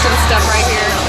some stuff right here.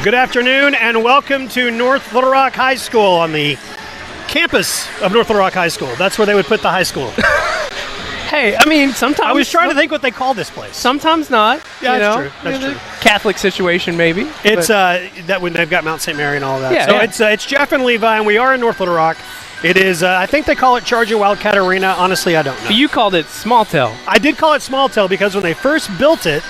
Good afternoon and welcome to North Little Rock High School on the campus of North Little Rock High School. That's where they would put the high school. Hey, I mean, sometimes... I was trying to think what they call this place. Sometimes not. Yeah, that's true. That's true. Catholic situation, maybe. It's that when they've got Mount St. Mary and all that. Yeah, so it's Jeff and Levi, and we are in North Little Rock. It is, I think they call it Charger Wildcat Arena. Honestly, I don't know. But you called it Small Tail. I did call it Small Tail because when they first built it,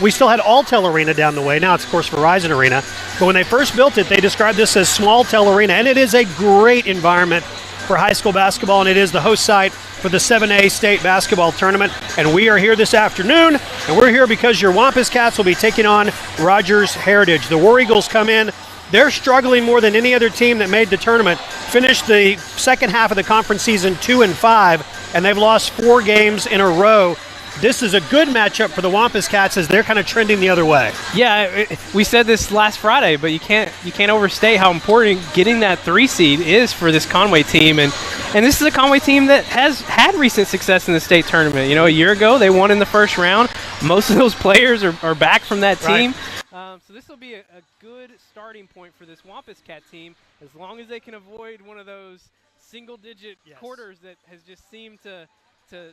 we still had Alltel Arena down the way. Now it's, of course, Verizon Arena. But when they first built it, they described this as Small Tail Arena. And it is a great environment for high school basketball, and it is the host site for the 7A state basketball tournament. And we are here this afternoon, and we're here because your Wampus Cats will be taking on Rogers Heritage. The War Eagles come in. They're struggling more than any other team that made the tournament. Finished the second half of the conference season 2-5, and they've lost 4 games in a row. This is a good matchup for the Wampus Cats as they're kind of trending the other way. Yeah, we said this last Friday, but you can't overstate how important getting that 3 seed is for this Conway team. And this is a Conway team that has had recent success in the state tournament. You know, a year ago they won in the first round. Most of those players are back from that team. Right. So this will be a good starting point for this Wampus Cat team, as long as they can avoid one of those single-digit quarters that has just seemed to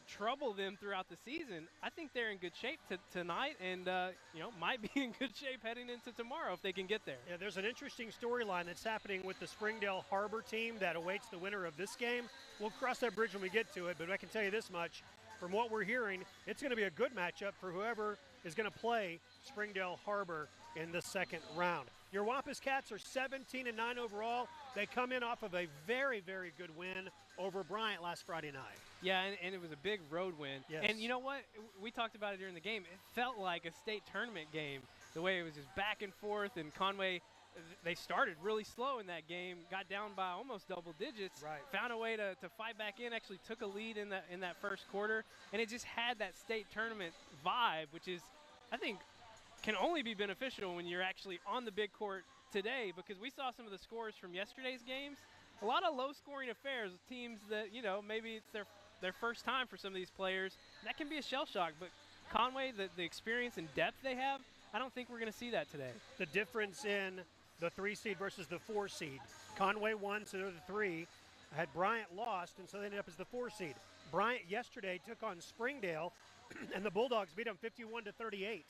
trouble them throughout the season. I think they're in good shape tonight, and might be in good shape heading into tomorrow if they can get there. Yeah, there's an interesting storyline that's happening with the Springdale Harbor team that awaits the winner of this game. We'll cross that bridge when we get to it, but I can tell you this much. From what we're hearing, it's going to be a good matchup for whoever is going to play Springdale Harbor in the second round. Your Wampus Cats are 17-9 overall. They come in off of a very, very good win over Bryant last Friday night. Yeah, and it was a big road win. Yes. And you know what? We talked about it during the game. It felt like a state tournament game, the way it was just back and forth, and Conway, they started really slow in that game, got down by almost double digits, found a way to fight back in, actually took a lead in that first quarter, and it just had that state tournament vibe, which is, I think, can only be beneficial when you're actually on the big court today, because we saw some of the scores from yesterday's games. A lot of low-scoring affairs, teams that, maybe it's their first time for some of these players. That can be a shell shock, but Conway, the experience and depth they have, I don't think we're going to see that today. The difference in the 3 seed versus the 4 seed. Conway won, so they're the 3. Had Bryant lost, and so they ended up as the 4 seed. Bryant yesterday took on Springdale, and the Bulldogs beat them 51-38.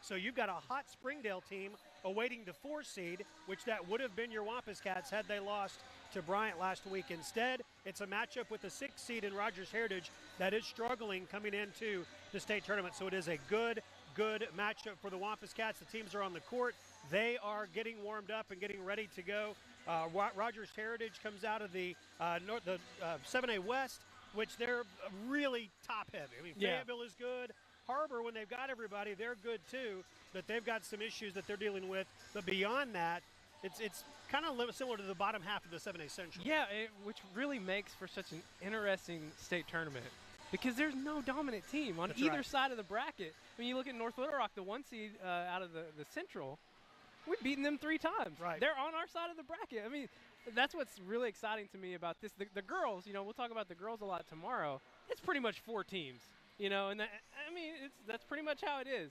So you've got a hot Springdale team awaiting the 4 seed, which that would have been your Wampus Cats had they lost to Bryant last week. Instead, it's a matchup with the 6 seed in Rogers Heritage that is struggling coming into the state tournament. So it is a good matchup for the Wampus Cats. The teams are on the court. They are getting warmed up and getting ready to go. Rogers Heritage comes out of the 7A West, which they're really top-heavy. I mean, Fayetteville is good. Harbor, when they've got everybody, they're good too, but they've got some issues that they're dealing with. But beyond that, it's kind of similar to the bottom half of the 7A Central. Yeah, which really makes for such an interesting state tournament, because there's no dominant team on either side of the bracket. When you look at North Little Rock, the 1 seed out of the Central, we've beaten them 3 times. Right. They're on our side of the bracket. I mean, that's what's really exciting to me about this. The girls, we'll talk about the girls a lot tomorrow. It's pretty much 4 teams. And that's pretty much how it is.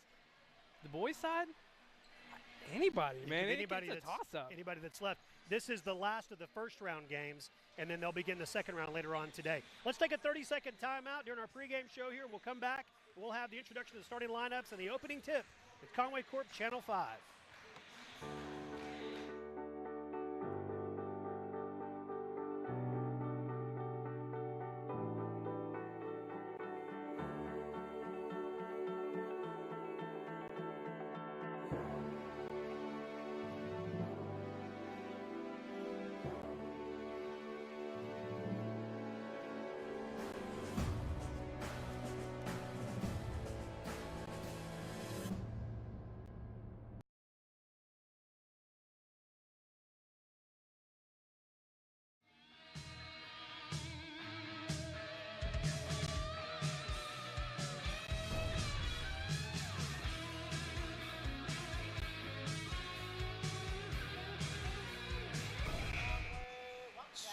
The boys' side, anybody, man. It's a toss-up. Anybody that's left. This is the last of the first round games, and then they'll begin the second round later on today. Let's take a 30-second timeout during our pregame show here. We'll come back. We'll have the introduction of the starting lineups and the opening tip with Conway Corp Channel 5.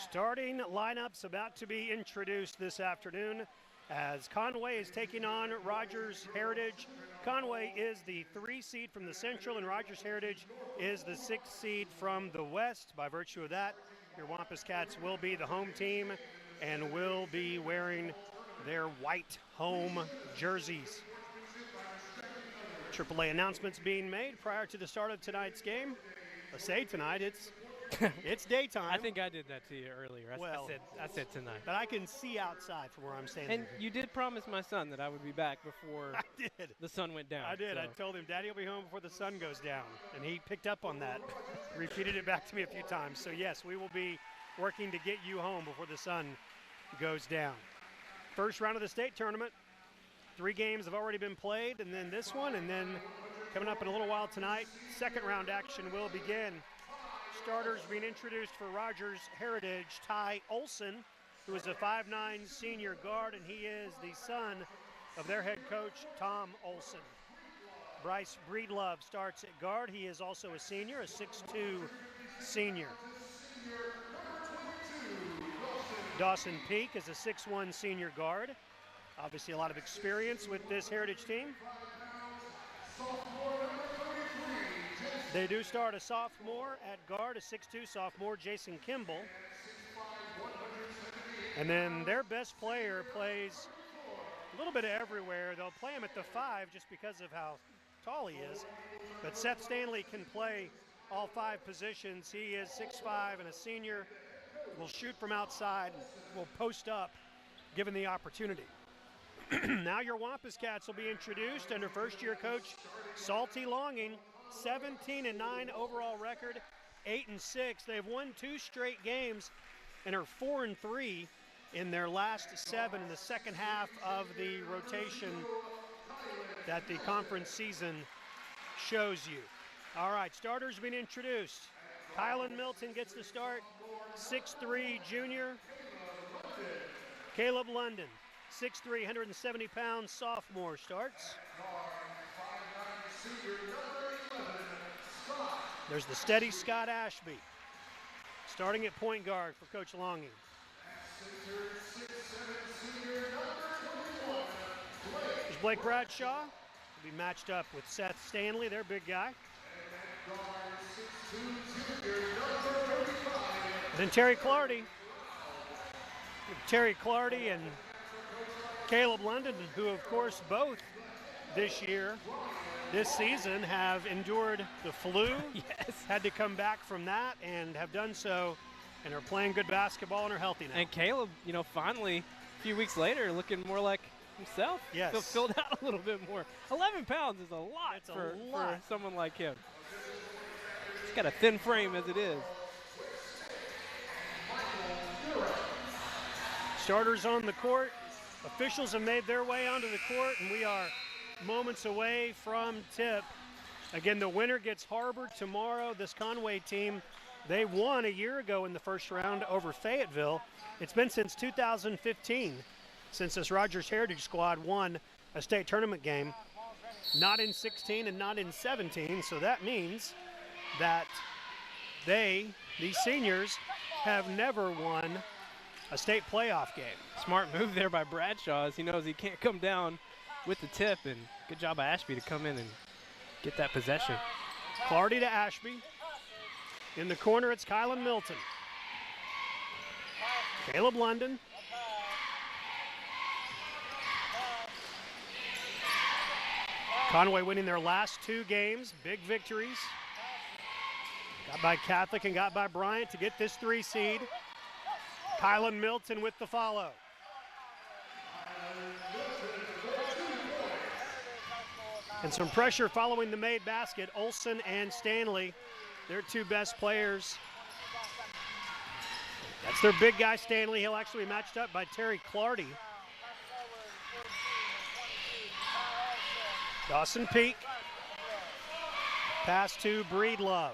Starting lineups about to be introduced this afternoon as Conway is taking on Rogers Heritage. Conway is the 3 seed from the Central, and Rogers Heritage is the 6 seed from the West. By virtue of that, your Wampus Cats will be the home team and will be wearing their white home jerseys. AAA announcements being made prior to the start of tonight's game. I say tonight, it's daytime. I think I did that to you earlier. I said tonight. But I can see outside from where I'm standing. And you did promise my son that I would be back before the sun went down. I did. So. I told him, Daddy will be home before the sun goes down. And he picked up on that, repeated it back to me a few times. So, yes, we will be working to get you home before the sun goes down. First round of the state tournament. 3 games have already been played, and then this one, and then coming up in a little while tonight, second round action will begin. Starters being introduced for Rogers Heritage, Ty Olson, who is a 5'9" senior guard, and he is the son of their head coach, Tom Olson. Bryce Breedlove starts at guard. He is also a senior, a 6'2" senior. Dawson Peak is a 6'1" senior guard. Obviously a lot of experience with this Heritage team. They do start a sophomore at guard, a 6'2" sophomore, Jason Kimball. And then their best player plays a little bit of everywhere. They'll play him at the 5 just because of how tall he is. But Seth Stanley can play all 5 positions. He is 6'5" and a senior. Will shoot from outside, will post up given the opportunity. Now your Wampus Cats will be introduced under first-year coach Salty Longing. 17-9 overall record, 8-6. They've won 2 straight games and are 4-3 in their last 7 in the second half of the rotation that the conference season shows you. All right, starters being introduced. Kylan Milton gets the start, 6'3" junior. Caleb London, 6'3", 170 pounds, sophomore starts. There's the steady Scott Ashby, starting at point guard for Coach Longing. There's Blake Bradshaw, will be matched up with Seth Stanley, their big guy. And then Terry Clardy. Terry Clardy and Caleb London, who of course both this season have endured the flu. Yes. Had to come back from that and have done so and are playing good basketball and are healthy now. And Caleb, finally, a few weeks later, looking more like himself. Yes. Filled out a little bit more. 11 pounds is a lot, for someone like him. He's got a thin frame as it is. Starters on the court. Officials have made their way onto the court, and we are moments away from tip. Again, the winner gets Harbor tomorrow. This Conway team, they won a year ago in the first round over Fayetteville. It's been since 2015 since this Rogers Heritage squad won a state tournament game. Not in 16 and not in 17, so that means that these seniors, have never won a state playoff game. Smart move there by Bradshaw, as he knows he can't come down with the tip, and good job by Ashby to come in and get that possession. Clardy to Ashby. In the corner, it's Kylan Milton. Caleb London. Conway winning their last 2 games, big victories. Got by Catholic and got by Bryant to get this 3 seed. Kylan Milton with the follow. And some pressure following the made basket. Olson and Stanley, their 2 best players. That's their big guy, Stanley. He'll actually be matched up by Terry Clardy. Dawson Peak. Pass to Breedlove.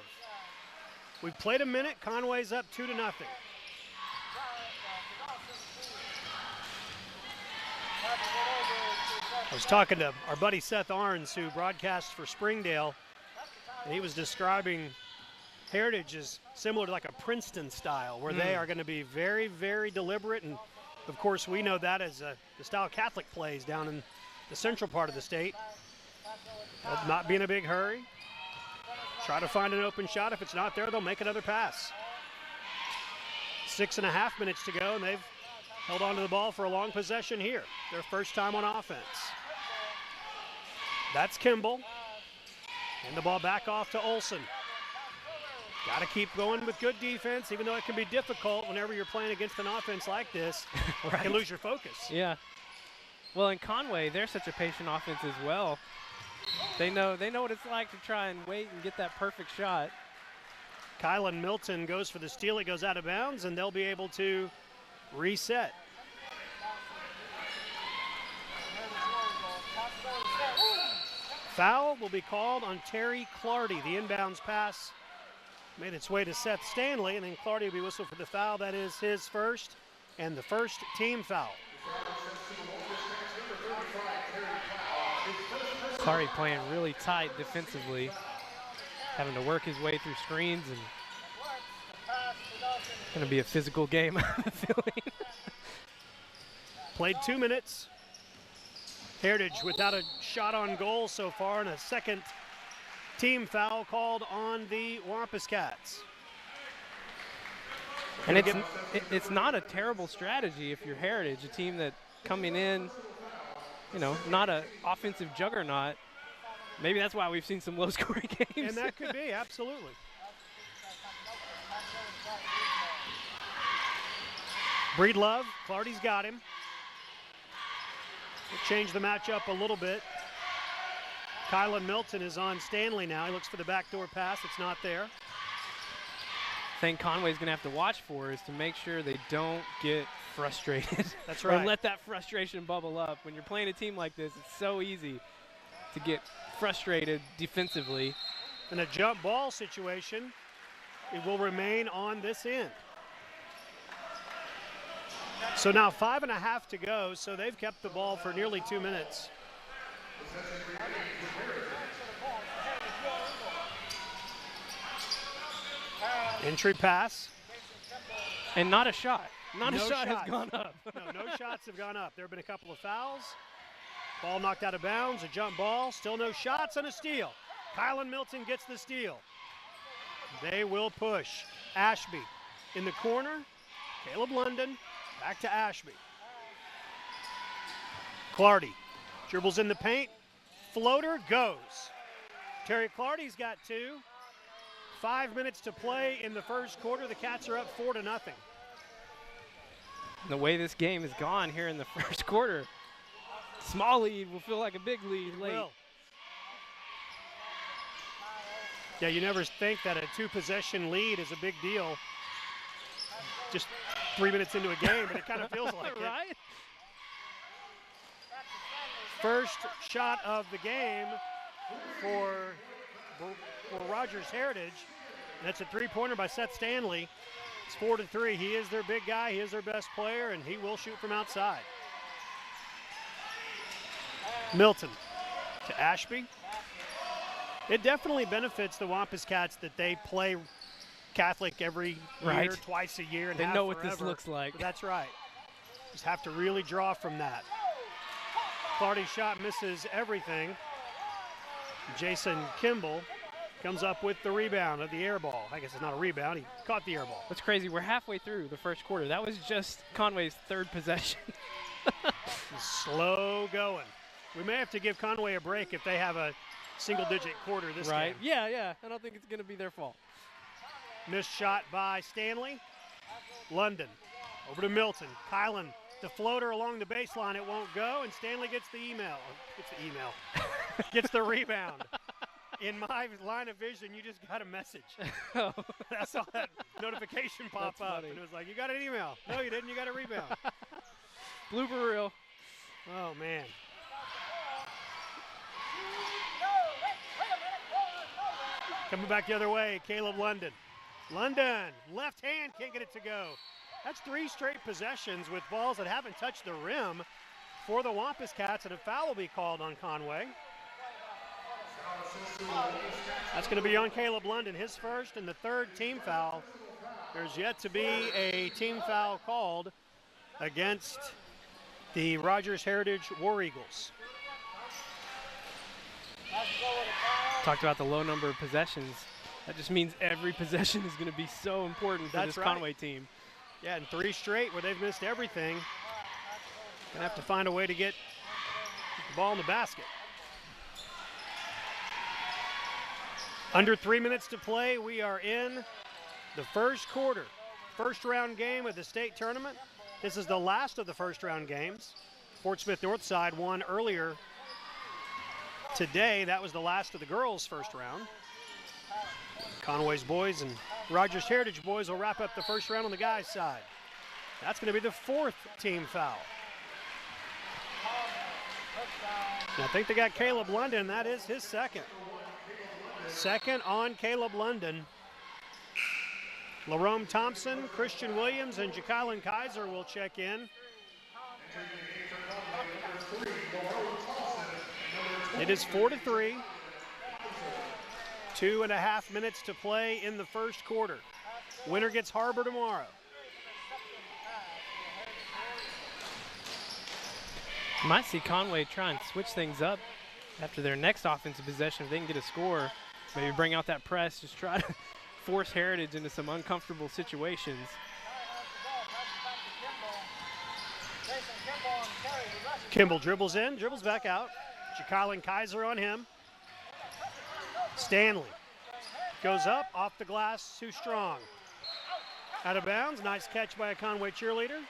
We've played a minute. Conway's up 2-0. I was talking to our buddy Seth Arns, who broadcasts for Springdale, and he was describing Heritage as similar to like a Princeton style, where they are going to be very, very deliberate. And of course, we know that as the style Catholic plays down in the central part of the state. They'll not be in a big hurry. Try to find an open shot. If it's not there, they'll make another pass. 6.5 minutes to go, and they've held on to the ball for a long possession here. Their first time on offense. That's Kimball. And the ball back off to Olsen. Got to keep going with good defense, even though it can be difficult whenever you're playing against an offense like this. Right. You can lose your focus. Yeah. Well, in Conway, they're such a patient offense as well. They know what it's like to try and wait and get that perfect shot. Kylan Milton goes for the steal. It goes out of bounds, and they'll be able to reset. Foul will be called on Terry Clardy. The inbounds pass made its way to Seth Stanley, and then Clardy will be whistled for the foul. That is his first, and the first team foul. Clardy playing really tight defensively, having to work his way through screens, and going to be a physical game, I have a feeling. Played 2 minutes. Heritage without a shot on goal so far, and a second team foul called on the Wampus Cats. And it's not a terrible strategy if you're Heritage, a team that coming in, you know, not an offensive juggernaut. Maybe that's why we've seen some low-scoring games. And that could be, absolutely. Breedlove, Clardy's got him. We'll change the matchup a little bit. Kylan Milton is on Stanley now. He looks for the backdoor pass. It's not there. Thing Conway's going to have to watch for is to make sure they don't get frustrated. That's right. Or let that frustration bubble up. When you're playing a team like this, it's so easy to get frustrated defensively. In a jump ball situation, it will remain on this end. So now 5.5 to go, so they've kept the ball for nearly 2 minutes. Entry pass. And not a shot. Not No a shot shots. has gone up. No shots have gone up. There have been a couple of fouls. Ball knocked out of bounds, a jump ball, still no shots, and a steal. Kylan Milton gets the steal. They will push. Ashby in the corner. Caleb London back to Ashby. Clardy dribbles in the paint. Floater goes. Terry Clardy's got 2. 5 minutes to play in the first quarter. The Cats are up 4-0. The way this game has gone here in the first quarter, small lead will feel like a big lead late. Will. Yeah, you never think that a 2-possession lead is a big deal. Just 3 minutes into a game, but it kind of feels like it. Right? First shot of the game for Rogers Heritage. And that's a 3-pointer by Seth Stanley. It's 4-3. He is their big guy. He is their best player, and he will shoot from outside. Milton to Ashby. It definitely benefits the Wampus Cats that they play Catholic every year, twice a year. And they know what forever. this looks like. That's right. Just have to really draw from that. Clardy's shot misses everything. Jason Kimball comes up with the rebound of the air ball. I guess it's not a rebound. He caught the air ball. That's crazy. We're halfway through the first quarter. That was just Conway's third possession. Slow going. We may have to give Conway a break if they have a single-digit quarter this game. Yeah. I don't think it's going to be their fault. Missed shot by Stanley. London over to Milton. Kylan, the floater along the baseline. It won't go, and Stanley gets the gets the rebound. In my line of vision, you just got a message. Oh. I saw that notification pop up, and it was like, you got an email. No, you didn't. You got a rebound. Blooper reel. Oh, man. Coming back the other way, Caleb London. London, left hand, can't get it to go. That's 3 straight possessions with balls that haven't touched the rim for the Wampus Cats, and a foul will be called on Conway. That's going to be on Caleb London, his first and the third team foul. There's yet to be a team foul called against the Rogers Heritage War Eagles. Talked about the low number of possessions. That just means every possession is going to be so important for this Conway team. Yeah, and 3 straight where they've missed everything. Gonna have to find a way to get the ball in the basket. Under 3 minutes to play, we are in the first quarter. First round game of the state tournament. This is the last of the first round games. Fort Smith Northside won earlier today. That was the last of the girls' first round. Conway's boys and Rogers Heritage boys will wrap up the first round on the guys' side. That's going to be the 4th team foul. And I think they got Caleb London. That is his second. Second on Caleb London. Larome Thompson, Christian Williams, and Jacqueline Kaiser will check in. It is 4-3. 2.5 minutes to play in the first quarter. Winner gets Harbor tomorrow. Might see Conway try and switch things up after their next offensive possession. If they can get a score, maybe bring out that press, just try to force Heritage into some uncomfortable situations. Kimball dribbles in, dribbles back out. Jacqueline Kaiser on him. Stanley goes up, off the glass, too strong. Out of bounds, nice catch by a Conway cheerleader.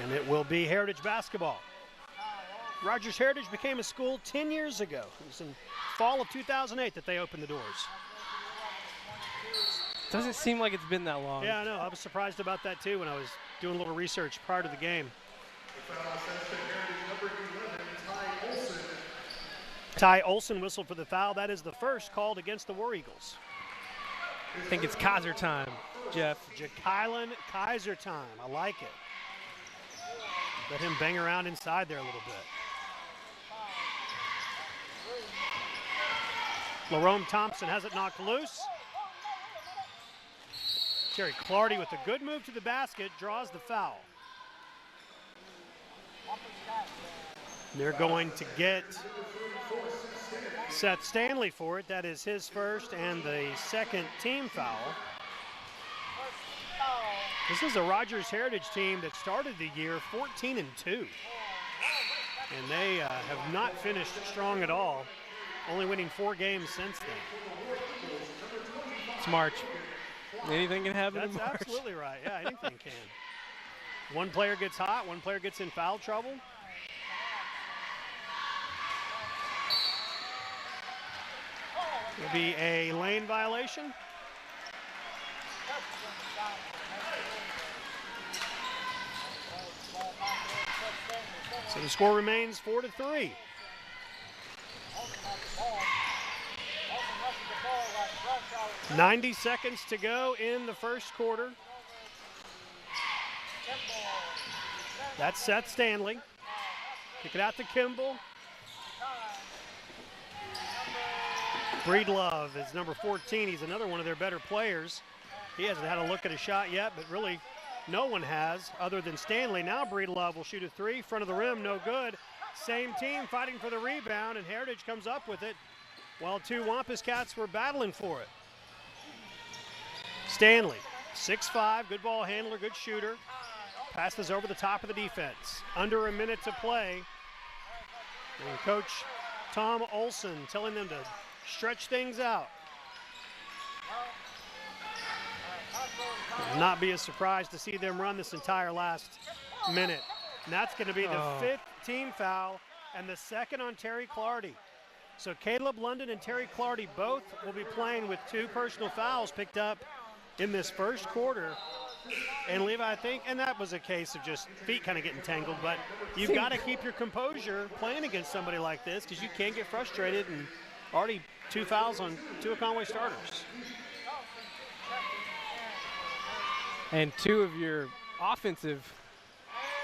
And it will be Heritage basketball. Rogers Heritage became a school 10 years ago. It was in fall of 2008 that they opened the doors. Doesn't seem like it's been that long. Yeah, I know. I was surprised about that too when I was doing a little research prior to the game. Ty Olson whistled for the foul. That is the first called against the War Eagles. I think it's Kaiser time, Jeff. Jacqueline Kaiser time. I like it. Let him bang around inside there a little bit. Larome Thompson has it knocked loose. Terry Clardy with a good move to the basket, draws the foul. They're going to get Seth Stanley for it. That is his first and the second team foul. This is a Rogers Heritage team that started the year 14-2. And they have not finished strong at all, only winning 4 games since then. It's March. Anything can happen That's in March. Absolutely right. Yeah, anything can. One player gets hot, one player gets in foul trouble. It'll be a lane violation. So the score remains 4-3. .90 seconds to go in the first quarter. That's Seth Stanley. Kick it out to Kimball. Breedlove is number 14. He's another one of their better players. He hasn't had a look at a shot yet, but really no one has other than Stanley. Now Breedlove will shoot a 3. Front of the rim, no good. Same team fighting for the rebound, and Heritage comes up with it while 2 Wampus Cats were battling for it. Stanley, 6'5", good ball handler, good shooter. Passes over the top of the defense. Under a minute to play. And Coach Tom Olson telling them to stretch things out. It will not be a surprise to see them run this entire last minute. And that's going to be the 5th team foul and the 2nd on Terry Clardy. So Caleb London and Terry Clardy both will be playing with 2 personal fouls picked up in this first quarter. And Levi, I think, and that was a case of just feet kind of getting tangled, but you've got to keep your composure playing against somebody like this because you can't get frustrated, and already 2 fouls on 2 of Conway starters. And 2 of your offensive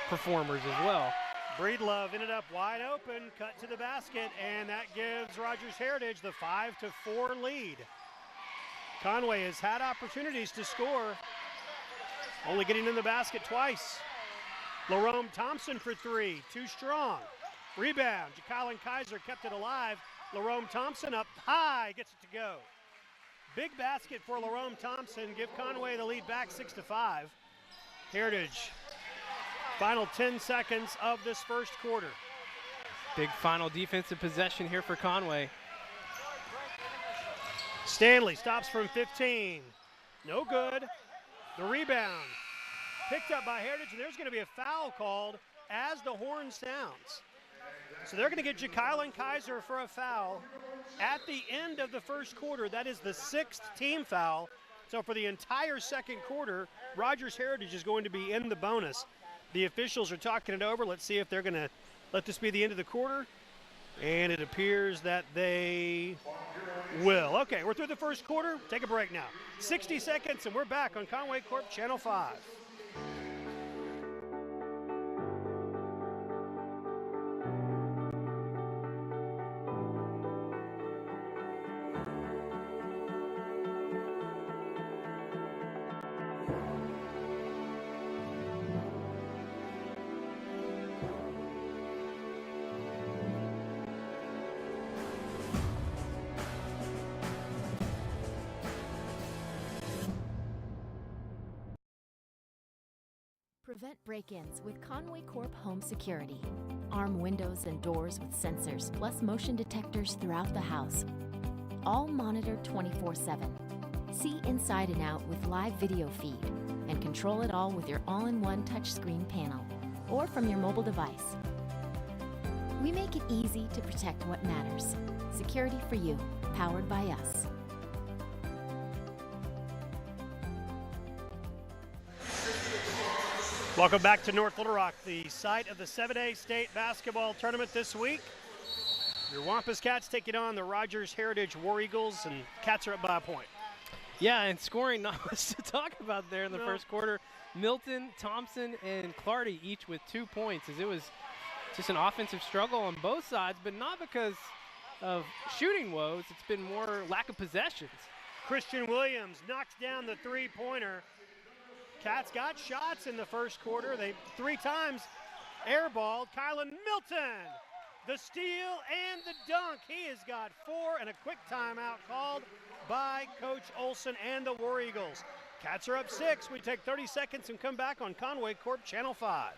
performers as well. Breedlove ended up wide open, cut to the basket, and that gives Rogers Heritage the 5-4 lead. Conway has had opportunities to score, only getting in the basket twice. Lerome Thompson for three, too strong. Rebound, Jacqueline Kaiser kept it alive. Lerome Thompson up high, gets it to go. Big basket for Lerome Thompson, give Conway the lead back 6-5. Heritage, final 10 seconds of this first quarter. Big final defensive possession here for Conway. Stanley stops from 15. No good. The rebound picked up by Heritage, and there's going to be a foul called as the horn sounds. So they're going to get Jacqueline Kaiser for a foul at the end of the first quarter. That is the 6th team foul. So for the entire second quarter, Rogers Heritage is going to be in the bonus. The officials are talking it over. Let's see if they're going to let this be the end of the quarter. And it appears that they will. Okay, we're through the first quarter. Take a break now. 60 seconds, and we're back on Conway Corp Channel 5. Prevent break-ins with Conway Corp Home Security. Arm windows and doors with sensors, plus motion detectors throughout the house. All monitored 24/7. See inside and out with live video feed, and control it all with your all-in-one touchscreen panel, or from your mobile device. We make it easy to protect what matters. Security for you, powered by us. Welcome back to North Little Rock, the site of the 7A State Basketball Tournament this week. Your Wampus Cats taking on the Rogers Heritage War Eagles, and Cats are up by a point. Yeah, and scoring not much to talk about there in the first quarter. Milton, Thompson, and Clardy each with 2 points, as it was just an offensive struggle on both sides, but not because of shooting woes. It's been more lack of possessions. Christian Williams knocks down the three-pointer. Cats got shots in the first quarter. They 3 times airballed. Kylan Milton, the steal and the dunk. He has got 4, and a quick timeout called by Coach Olson and the War Eagles. Cats are up 6. We take 30 seconds and come back on Conway Corp Channel 5.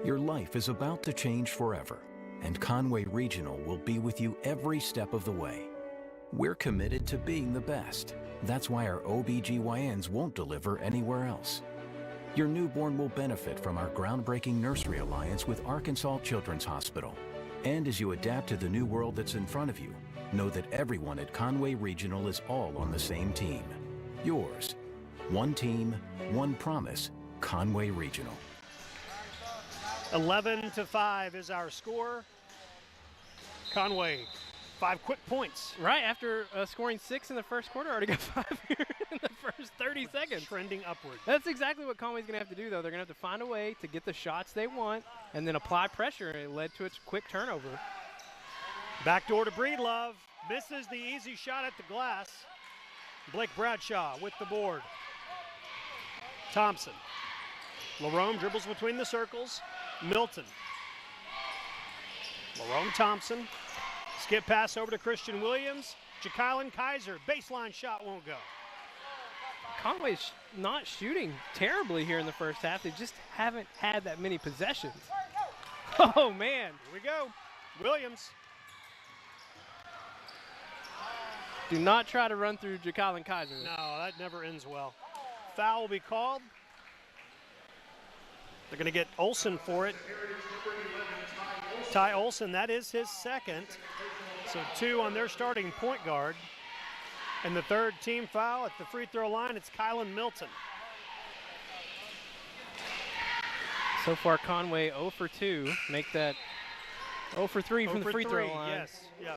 Your life is about to change forever, and Conway Regional will be with you every step of the way. We're committed to being the best. That's why our OBGYNs won't deliver anywhere else. Your newborn will benefit from our groundbreaking nursery alliance with Arkansas Children's Hospital. And as you adapt to the new world that's in front of you, know that everyone at Conway Regional is all on the same team. Yours. One team, one promise, Conway Regional. 11-5 is our score. Conway, 5 quick points. Right, after scoring 6 in the first quarter, already got 5 here in the first 30 seconds. Trending upward. That's exactly what Conway's going to have to do, though. They're going to have to find a way to get the shots they want and then apply pressure, and it led to a quick turnover. Backdoor to Breedlove. Misses the easy shot at the glass. Blake Bradshaw with the board. Thompson. Lerome dribbles between the circles. Milton. Lerome Thompson. Skip pass over to Christian Williams. Jacqueline Kaiser. Baseline shot won't go. Conway's not shooting terribly here in the first half. They just haven't had that many possessions. Oh, man. Here we go. Williams. Do not try to run through Jacqueline Kaiser. No, that never ends well. Foul will be called. They're going to get Olson for it. Ty Olson, that is his second. So 2 on their starting point guard. And the third team foul at the free throw line, it's Kylan Milton. So far, Conway 0 for 2. Make that 0 for 3 from the free throw line. Yes, yeah.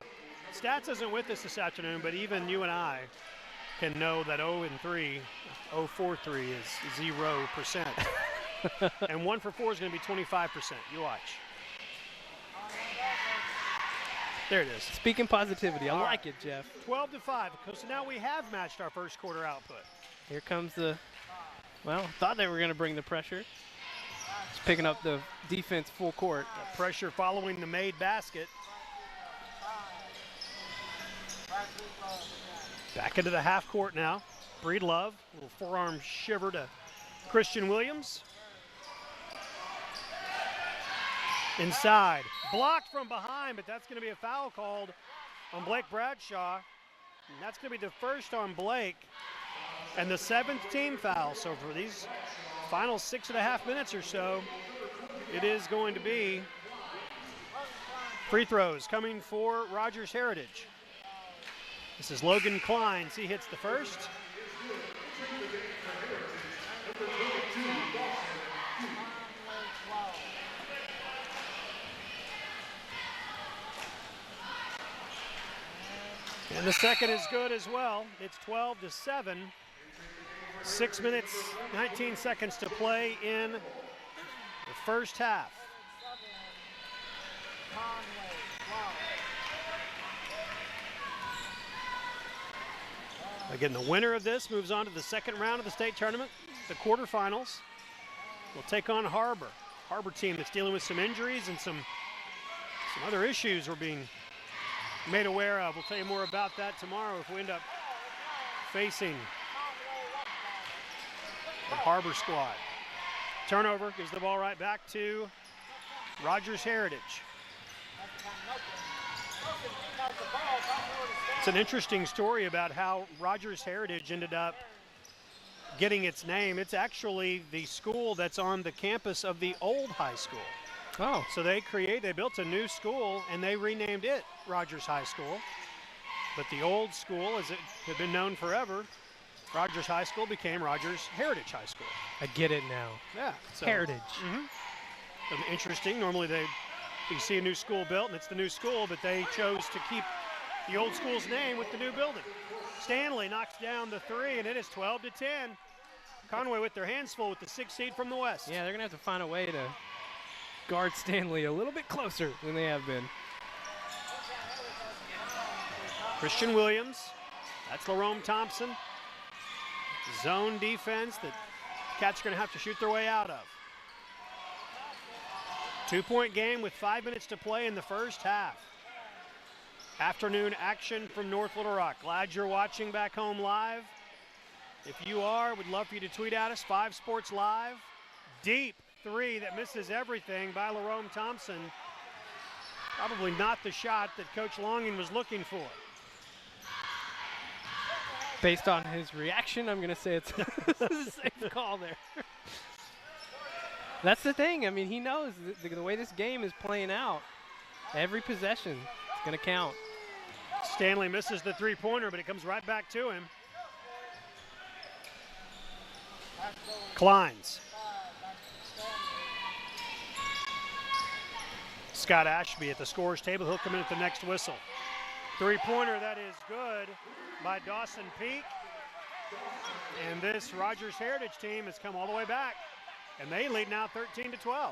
Stats isn't with us this afternoon, but even you and I can know that 0 for 3 is 0%. And 1 for 4 is going to be 25%. You watch. There it is. Speaking positivity, I like it, Jeff. 12-5, so now we have matched our first quarter output. Here comes the, well, thought they were going to bring the pressure. Just picking up the defense full court. The pressure following the made basket. Back into the half court now. Breedlove, a little forearm shiver to Christian Williams. Inside, blocked from behind, but that's going to be a foul called on Blake Bradshaw. And that's going to be the first on Blake and the 7th team foul. So for these final 6.5 minutes or so, it is going to be free throws coming for Rogers Heritage. This is Logan Kleins. He hits the first. And the second is good as well. It's 12-7. 6 minutes, 19 seconds to play in the first half. Again, the winner of this moves on to the second round of the state tournament, the quarterfinals. Will take on Harbor. Harbor team that's dealing with some injuries and some other issues we're being made aware of. We'll tell you more about that tomorrow if we end up facing the Harbor squad. Turnover gives the ball right back to Rogers Heritage. It's an interesting story about how Rogers Heritage ended up getting its name. It's actually the school that's on the campus of the old high school. Oh. So they built a new school and they renamed it Rogers High School. But the old school, as it had been known forever, Rogers High School became Rogers Heritage High School. I get it now. Yeah. So, Heritage. Interesting. Normally you see a new school built and it's the new school, but they chose to keep the old school's name with the new building. Stanley knocks down the three, and it is 12-10. Conway with their hands full with the 6th seed from the West. Yeah, they're going to have to find a way to guard Stanley a little bit closer than they have been. Christian Williams, that's Lerome Thompson. Zone defense that Cats are going to have to shoot their way out of. 2-point game with 5 minutes to play in the first half. Afternoon action from North Little Rock. Glad you're watching back home live. If you are, we'd love for you to tweet at us, 5 Sports Live. Deep three that misses everything by Lerome Thompson. Probably not the shot that Coach Longing was looking for. Based on his reaction, I'm going to say it's a safe call there. That's the thing. I mean, he knows the way this game is playing out. Every possession is going to count. Stanley misses the three-pointer, but it comes right back to him. Kleins. Scott Ashby at the scorer's table. He'll come in at the next whistle. Three-pointer, that is good by Dawson Peak. And this Rogers Heritage team has come all the way back, and they lead now 13-12.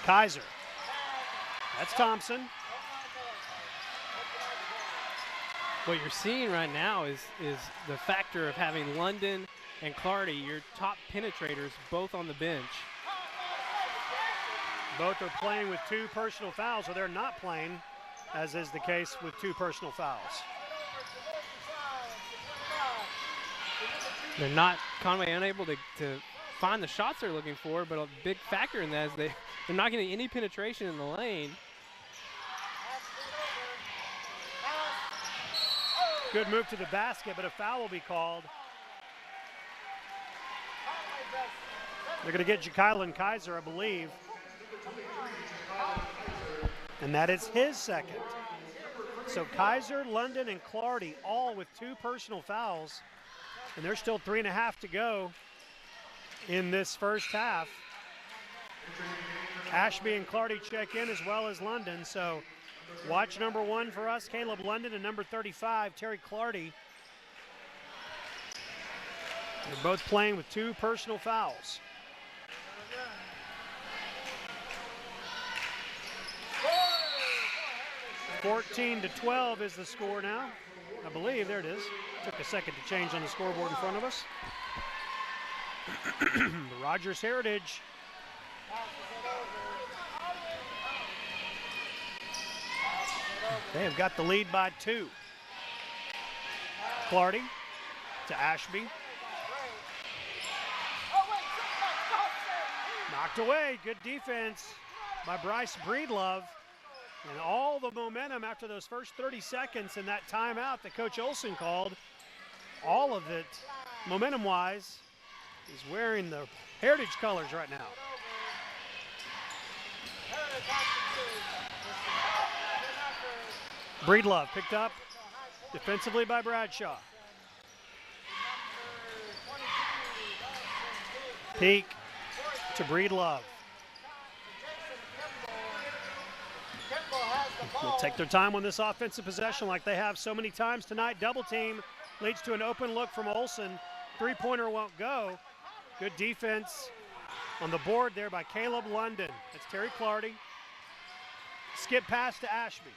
Kaiser. That's Thompson. What you're seeing right now is the factor of having London and Clardy, your top penetrators, both on the bench. Both are playing with 2 personal fouls, so they're not playing, as is the case with 2 personal fouls. They're not, Conway unable to find the shots they're looking for, but a big factor in that is they're not getting any penetration in the lane. Good move to the basket, but a foul will be called. They're going to get Ja'Kylan Kaiser, I believe. And that is his second. So Kaiser, London, and Clardy all with 2 personal fouls. And there's still 3.5 to go in this first half. Ashby and Clardy check in as well as London. So watch number 1 for us, Caleb London, and number 35, Terry Clardy. They're both playing with 2 personal fouls. (14-12) is the score now. I believe. There it is. Took a second to change on the scoreboard in front of us. The Rogers Heritage. They have got the lead by 2. Clardy to Ashby. Knocked away. Good defense by Bryce Breedlove. And all the momentum after those first 30 seconds and that timeout that Coach Olson called, all of it, momentum-wise, is wearing the Heritage colors right now. Breedlove picked up defensively by Bradshaw. Peak to Breedlove. They'll take their time on this offensive possession like they have so many times tonight. Double team leads to an open look from Olsen. Three-pointer won't go. Good defense on the board there by Caleb London. That's Terry Clardy. Skip pass to Ashby.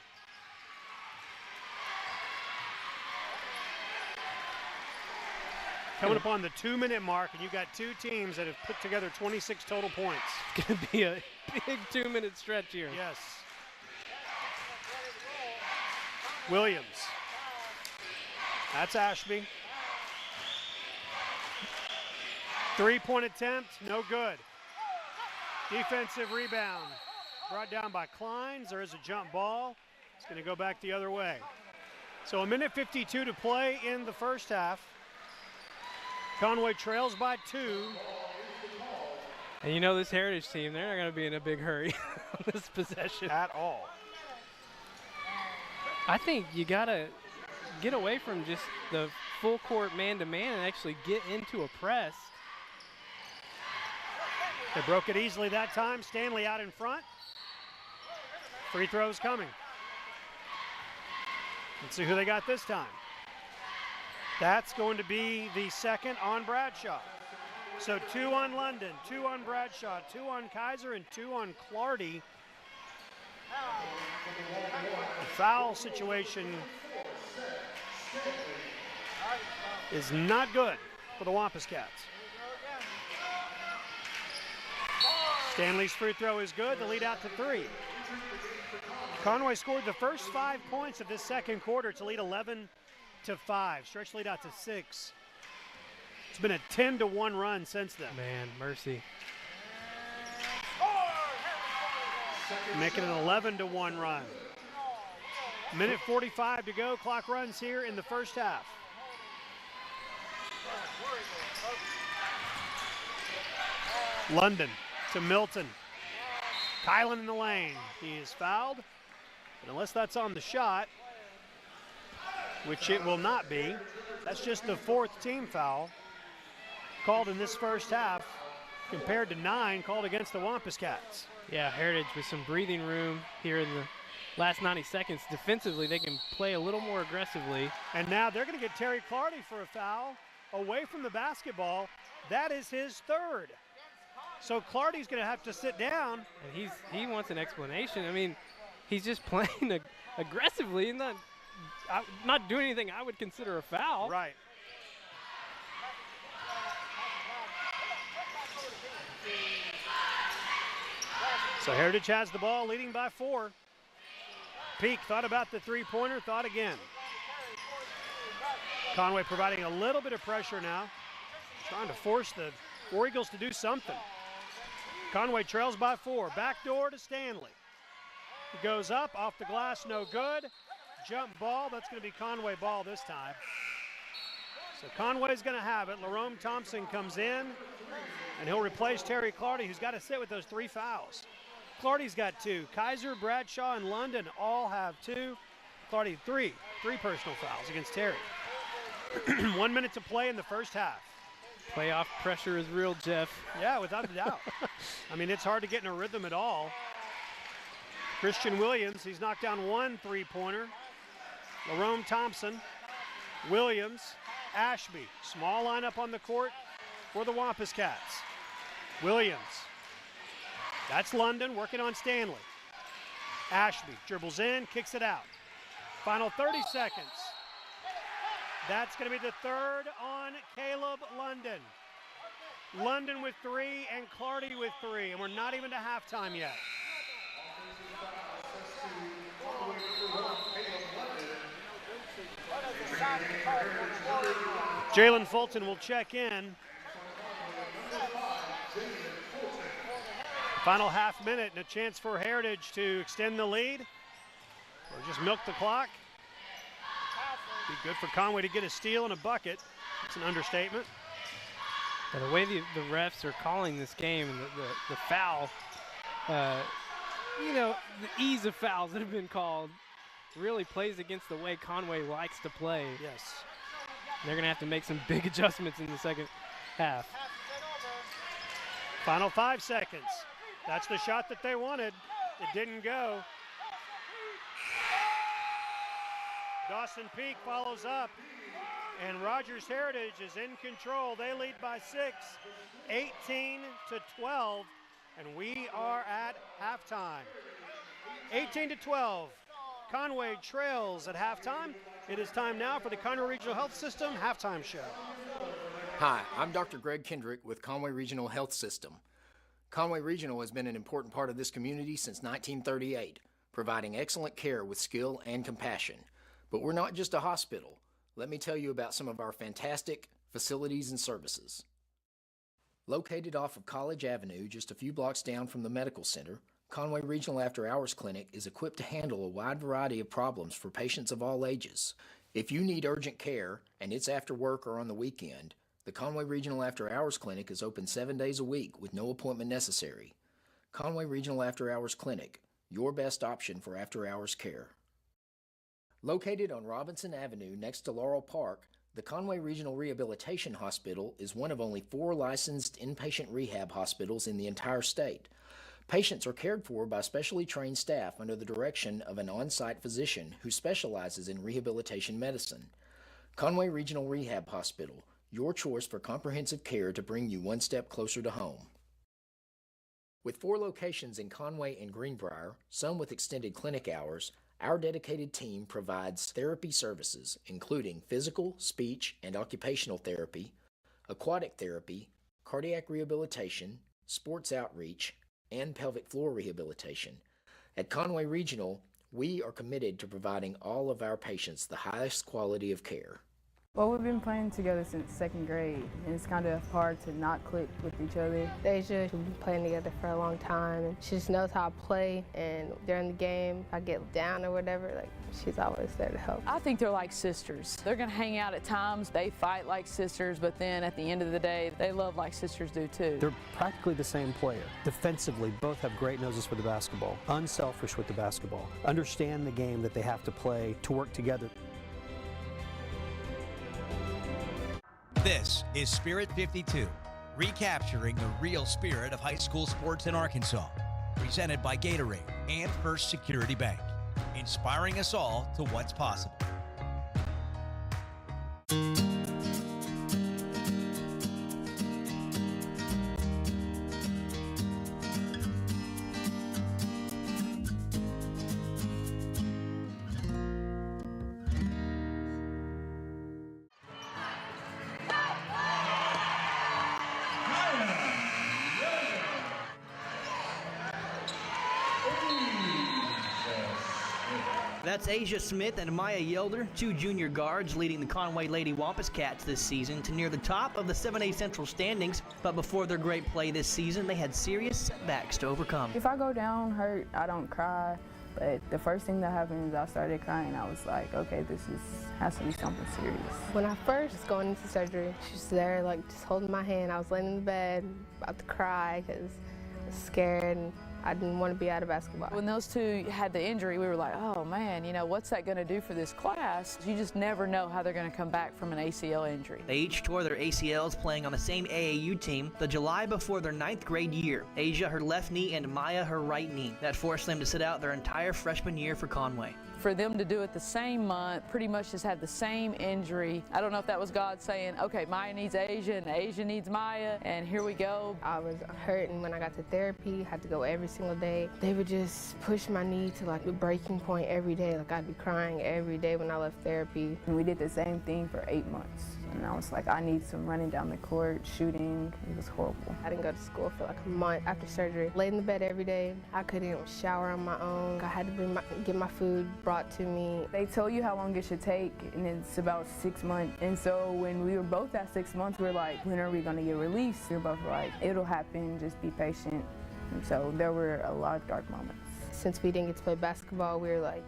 Coming up on the 2-minute mark, and you've got two teams that have put together 26 total points. It's going to be a big 2-minute stretch here. Yes. Williams. That's Ashby. Three-point attempt, no good. Defensive rebound. Brought down by Kleins. There is a jump ball. It's going to go back the other way. So a minute 52 to play in the first half. Conway trails by 2. And you know this Heritage team, they're not going to be in a big hurry on this possession. At all. I think you got to get away from just the full court man-to-man and actually get into a press. They broke it easily that time. Stanley out in front. Free throws coming. Let's see who they got this time. That's going to be the second on Bradshaw. So 2 on London, 2 on Bradshaw, 2 on Kaiser, and 2 on Clardy. The foul situation is not good for the Wampus Cats. Stanley's free throw is good. The lead out to 3. Conway scored the first 5 points of this second quarter to lead 11-5. Stretch lead out to 6. It's been a 10-1 run since then. Man, mercy. Making an 11-1 run. Minute 45 to go. Clock runs here in the first half. London to Milton. Kylan in the lane. He is fouled. But unless that's on the shot, which it will not be, that's just the 4th team foul called in this first half compared to 9 called against the Wampus Cats. Yeah, Heritage with some breathing room here in the last 90 seconds. Defensively, they can play a little more aggressively. And now they're going to get Terry Clardy for a foul away from the basketball. That is his 3rd. So Clardy's going to have to sit down. And he wants an explanation. I mean, he's just playing aggressively and not doing anything I would consider a foul. Right. So Heritage has the ball, leading by 4. Peak thought about the three-pointer, thought again. Conway providing a little bit of pressure now, trying to force the War Eagles to do something. Conway trails by 4. Backdoor to Stanley. He goes up, off the glass, no good. Jump ball, that's going to be Conway ball this time. So Conway's going to have it. Lerome Thompson comes in, and he'll replace Terry Clardy, who's got to sit with those 3 fouls. Clardy's got 2. Kaiser, Bradshaw, and London all have 2. Clardy 3 personal fouls against Terry. 1 minute to play in the first half. Playoff pressure is real, Jeff. Yeah, without a doubt. I mean, it's hard to get in a rhythm at all. Christian Williams, he's knocked down 1 3-pointer. Lerome Thompson, Williams, Ashby. Small lineup on the court for the Wampus Cats. Williams. That's London working on Stanley. Ashby dribbles in, kicks it out. Final 30 seconds. That's going to be the third on Caleb London. London with 3 and Clardy with 3, and we're not even to halftime yet. Jalen Fulton will check in. Final half minute and a chance for Heritage to extend the lead or just milk the clock. Be good for Conway to get a steal and a bucket. It's an understatement. And the way the refs are calling this game and the foul, the ease of fouls that have been called really plays against the way Conway likes to play. Yes. They're going to have to make some big adjustments in the second half. Final 5 seconds. That's the shot that they wanted. It didn't go. Dawson Peak follows up, and Rogers Heritage is in control. They lead by 6, 18-12, and we are at halftime. 18-12. Conway trails at halftime. It is time now for the Conway Regional Health System halftime show. Hi, I'm Dr. Greg Kendrick with Conway Regional Health System. Conway Regional has been an important part of this community since 1938, providing excellent care with skill and compassion. But we're not just a hospital. Let me tell you about some of our fantastic facilities and services. Located off of College Avenue, just a few blocks down from the medical center, Conway Regional After Hours Clinic is equipped to handle a wide variety of problems for patients of all ages. If you need urgent care, and it's after work or on the weekend, the Conway Regional After Hours Clinic is open 7 days a week with no appointment necessary. Conway Regional After Hours Clinic, your best option for after-hours care. Located on Robinson Avenue next to Laurel Park, the Conway Regional Rehabilitation Hospital is one of only 4 licensed inpatient rehab hospitals in the entire state. Patients are cared for by specially trained staff under the direction of an on-site physician who specializes in rehabilitation medicine. Conway Regional Rehab Hospital, your choice for comprehensive care to bring you one step closer to home. With 4 locations in Conway and Greenbrier, some with extended clinic hours, our dedicated team provides therapy services, including physical, speech, and occupational therapy, aquatic therapy, cardiac rehabilitation, sports outreach, and pelvic floor rehabilitation. At Conway Regional, we are committed to providing all of our patients the highest quality of care. Well, we've been playing together since 2nd grade, and it's kind of hard to not click with each other. Deja, we've been playing together for a long time, and she just knows how to play, and during the game, if I get down or whatever, like, she's always there to help. I think they're like sisters. They're gonna hang out at times, they fight like sisters, but then at the end of the day, they love like sisters do too. They're practically the same player. Defensively, both have great noses for the basketball, unselfish with the basketball, understand the game that they have to play to work together. This is Spirit 52, recapturing the real spirit of high school sports in Arkansas. Presented by Gatorade and First Security Bank, inspiring us all to what's possible. That's Asia Smith and Maya Yelder, 2 junior guards leading the Conway Lady Wampus Cats this season to near the top of the 7A Central standings. But before their great play this season, they had serious setbacks to overcome. If I go down hurt, I don't cry. But the first thing that happened is I started crying. I was like, okay, has to be something serious. When I first was going into surgery, she was there, like, just holding my hand. I was laying in the bed, about to cry because I was scared and I didn't want to be out of basketball. When those 2 had the injury, we were like, oh man, what's that going to do for this class? You just never know how they're going to come back from an ACL injury. They each tore their ACLs playing on the same AAU team the July before their 9th grade year. Asia her left knee and Maya her right knee. That forced them to sit out their entire freshman year for Conway. For them to do it the same month, pretty much just have the same injury. I don't know if that was God saying, okay, Maya needs Asia and Asia needs Maya, and here we go. I was hurting when I got to therapy, had to go every single day. They would just push my knee to like the breaking point every day. Like I'd be crying every day when I left therapy. And we did the same thing for 8 months. And I was like, I need some running down the court, shooting. It was horrible. I didn't go to school for like a month after surgery. Laid in the bed every day. I couldn't shower on my own. I had to get my food brought to me. They tell you how long it should take, and it's about 6 months. And so when we were both at 6 months, we were like, when are we gonna get released? We were both like, it'll happen, just be patient. And so there were a lot of dark moments. Since we didn't get to play basketball, we were like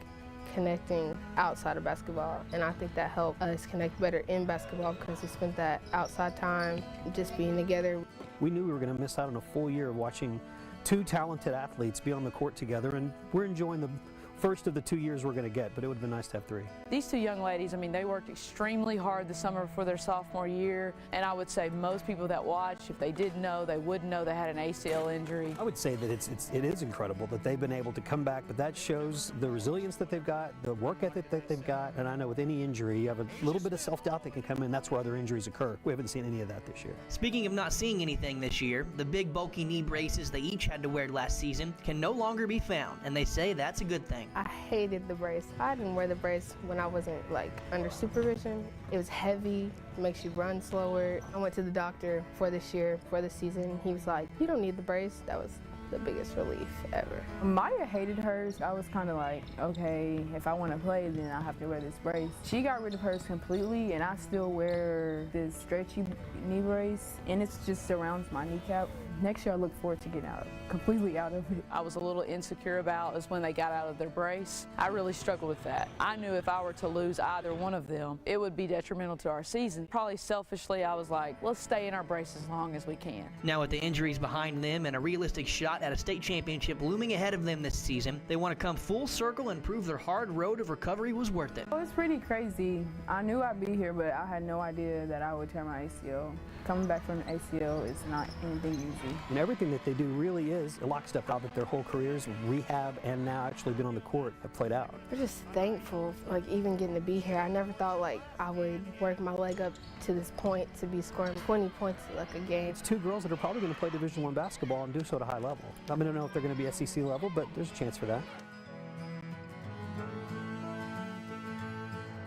connecting outside of basketball, and I think that helped us connect better in basketball because we spent that outside time just being together. We knew we were going to miss out on a full year of watching two talented athletes be on the court together, and we're enjoying the first of the 2 years we're going to get, but it would have been nice to have 3. These two young ladies, I mean, they worked extremely hard the summer before their sophomore year, and I would say most people that watch, if they didn't know, they wouldn't know they had an ACL injury. I would say that it is incredible that they've been able to come back, but that shows the resilience that they've got, the work ethic that they've got, and I know with any injury, you have a little bit of self-doubt that can come in. That's where other injuries occur. We haven't seen any of that this year. Speaking of not seeing anything this year, the big bulky knee braces they each had to wear last season can no longer be found, and they say that's a good thing. I hated the brace. I didn't wear the brace when I wasn't like under supervision. It was heavy, makes you run slower. I went to the doctor for this year, for the season. He was like, you don't need the brace. That was the biggest relief ever. Maya hated hers. I was kind of like, okay, if I want to play, then I have to wear this brace. She got rid of hers completely, and I still wear this stretchy knee brace, and it just surrounds my kneecap. Next year, I look forward to getting completely out of it. I was a little insecure about is when they got out of their brace. I really struggled with that. I knew if I were to lose either one of them, it would be detrimental to our season. Probably selfishly, I was like, let's stay in our brace as long as we can. Now with the injuries behind them and a realistic shot at a state championship looming ahead of them this season, they want to come full circle and prove their hard road of recovery was worth it. It was pretty crazy. I knew I'd be here, but I had no idea that I would tear my ACL. Coming back from the ACL is not anything easy. And everything that they do really is a lockstep out that their whole careers, rehab and now actually been on the court, have played out. We're just thankful, like even getting to be here. I never thought like I would work my leg up to this point to be scoring 20 points like a game. It's two girls that are probably going to play Division I basketball and do so at a high level. I mean, I don't know if they're going to be SEC level, but there's a chance for that.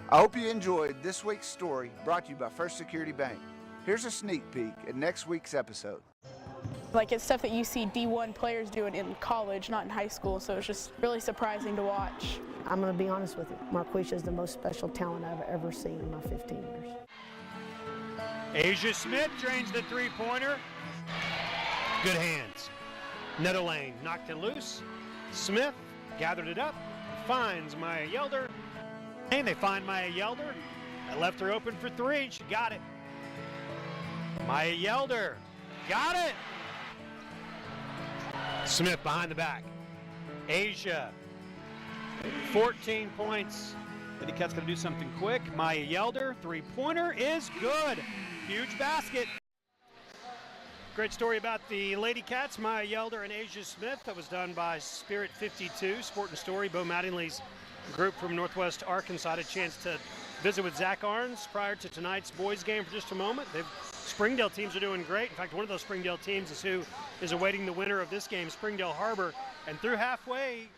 I hope you enjoyed this week's story brought to you by First Security Bank. Here's a sneak peek at next week's episode. Like, it's stuff that you see D1 players doing in college, not in high school, so it's just really surprising to watch. I'm going to be honest with you. Marquisha is the most special talent I've ever seen in my 15 years. Asia Smith drains the three-pointer. Good hands. Netta Lane knocked it loose. Smith gathered it up, finds Maya Yelder. And they find Maya Yelder. That left her open for three. She got it. Maya Yelder got it. Smith behind the back. Asia, 14 points. Lady Cats going to do something quick. Maya Yelder, three-pointer is good. Huge basket. Great story about the Lady Cats, Maya Yelder and Asia Smith. That was done by Spirit 52, Sport and Story. Bo Mattingly's group from Northwest Arkansas had a chance to visit with Zach Arns prior to tonight's boys game for just a moment. Springdale teams are doing great. In fact, one of those Springdale teams is who is awaiting the winner of this game, Springdale Harbor. And through halfway,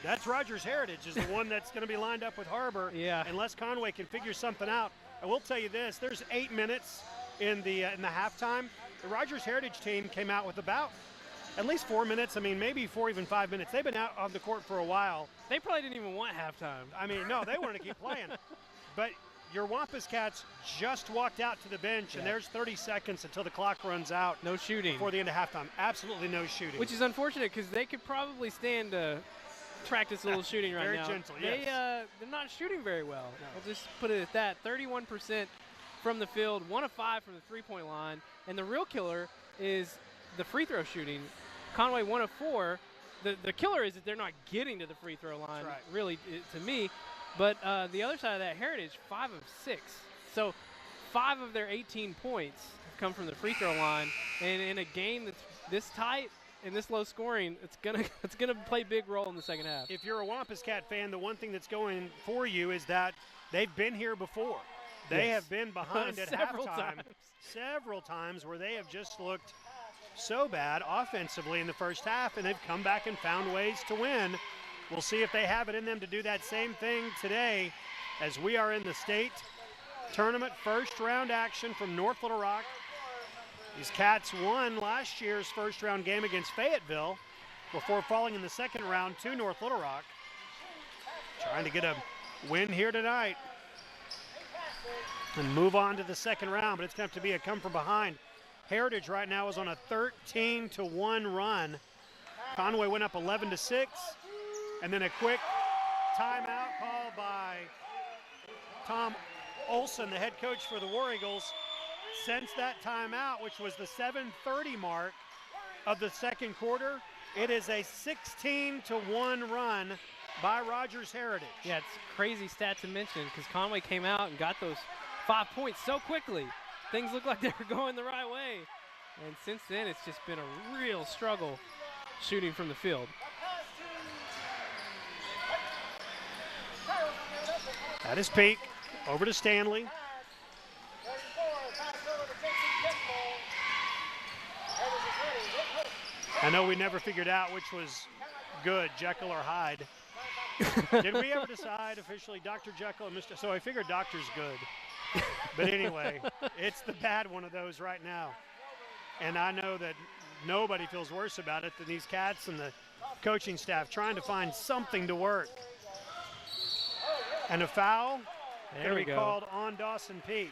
that's Rogers Heritage is the one that's going to be lined up with Harbor. Yeah. Unless Conway can figure something out. I will tell you this, there's 8 minutes in the halftime. The Rogers Heritage team came out with about at least 4 minutes. I mean, maybe 4, even 5 minutes. They've been out on the court for a while. They probably didn't even want halftime. I mean, no, they wanted to keep playing. But your Wampus Cats just walked out to the bench, and there's 30 seconds until the clock runs out. No shooting. Before the end of halftime. Absolutely no shooting. Which is unfortunate because they could probably stand to practice a little shooting right very now. Very gentle, yes. They're not shooting very well. No. I'll just put it at that. 31% from the field, 1 of 5 from the three-point line. And the real killer is the free throw shooting. Conway 1 of 4. The killer is that they're not getting to the free throw line, really, to me. But the other side of that, Heritage, 5 of 6. So 5 of their 18 points have come from the free throw line. And in a game that's this tight in this low scoring, it's gonna play a big role in the second half. If you're a Wampus Cat fan, the one thing that's going for you is that they've been here before. They have been behind at halftime several times where they have just looked so bad offensively in the first half, and they've come back and found ways to win. We'll see if they have it in them to do that same thing today as we are in the state tournament first round action from North Little Rock. These Cats won last year's first round game against Fayetteville before falling in the second round to North Little Rock. Trying to get a win here tonight and move on to the second round, but it's going to have to be a come from behind. Heritage right now is on a 13-1 run. Conway went up 11-6, and then a quick timeout called by Tom Olson, the head coach for the War Eagles. Since that timeout, which was the 7:30 mark of the second quarter, it is a 16-1 run by Rogers Heritage. Yeah, it's a crazy stat to mention because Conway came out and got those 5 points so quickly. Things looked like they were going the right way. And since then, it's just been a real struggle shooting from the field. That is Peak. Over to Stanley. I know we never figured out which was good, Jekyll or Hyde. Did we ever decide officially Dr. Jekyll and Mr. So I figured Doctor's good. But anyway, it's the bad one of those right now. And I know that nobody feels worse about it than these Cats and the coaching staff trying to find something to work. And a foul going to be called on Dawson Peak.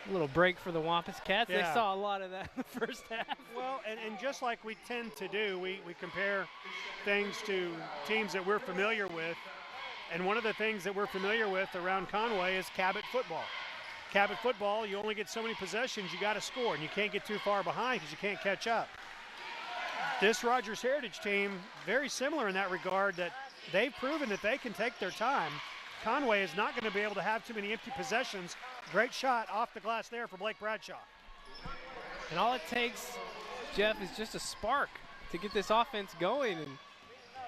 A little break for the Wampus Cats. Yeah. They saw a lot of that in the first half. Well, and just like we tend to do, we compare things to teams that we're familiar with. And one of the things that we're familiar with around Conway is Cabot football. Cabot football, you only get so many possessions, you got to score, and you can't get too far behind because you can't catch up. This Rogers Heritage team, very similar in that regard, that they've proven that they can take their time. Conway is not going to be able to have too many empty possessions. Great shot off the glass there for Blake Bradshaw. And all it takes, Jeff, is just a spark to get this offense going. And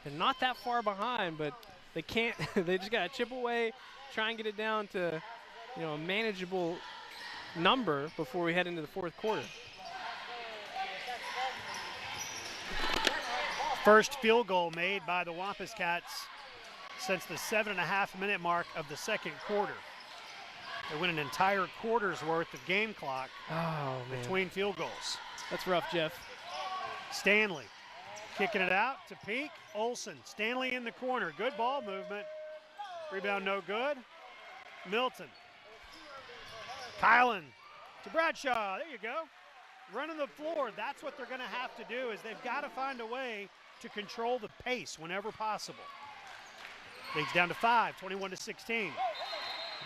they're not that far behind, but they can't. They just got to chip away, try and get it down to, a manageable number before we head into the fourth quarter. First field goal made by the Wampus Cats since the 7.5-minute mark of the second quarter. They win an entire quarter's worth of game clock between field goals. That's rough, Jeff. Stanley kicking it out to Peak. Olson. Stanley in the corner. Good ball movement. Rebound no good. Milton. Kylan to Bradshaw. There you go. Running the floor. That's what they're going to have to do, is they've got to find a way to control the pace whenever possible. Leads down to 5, 21-16.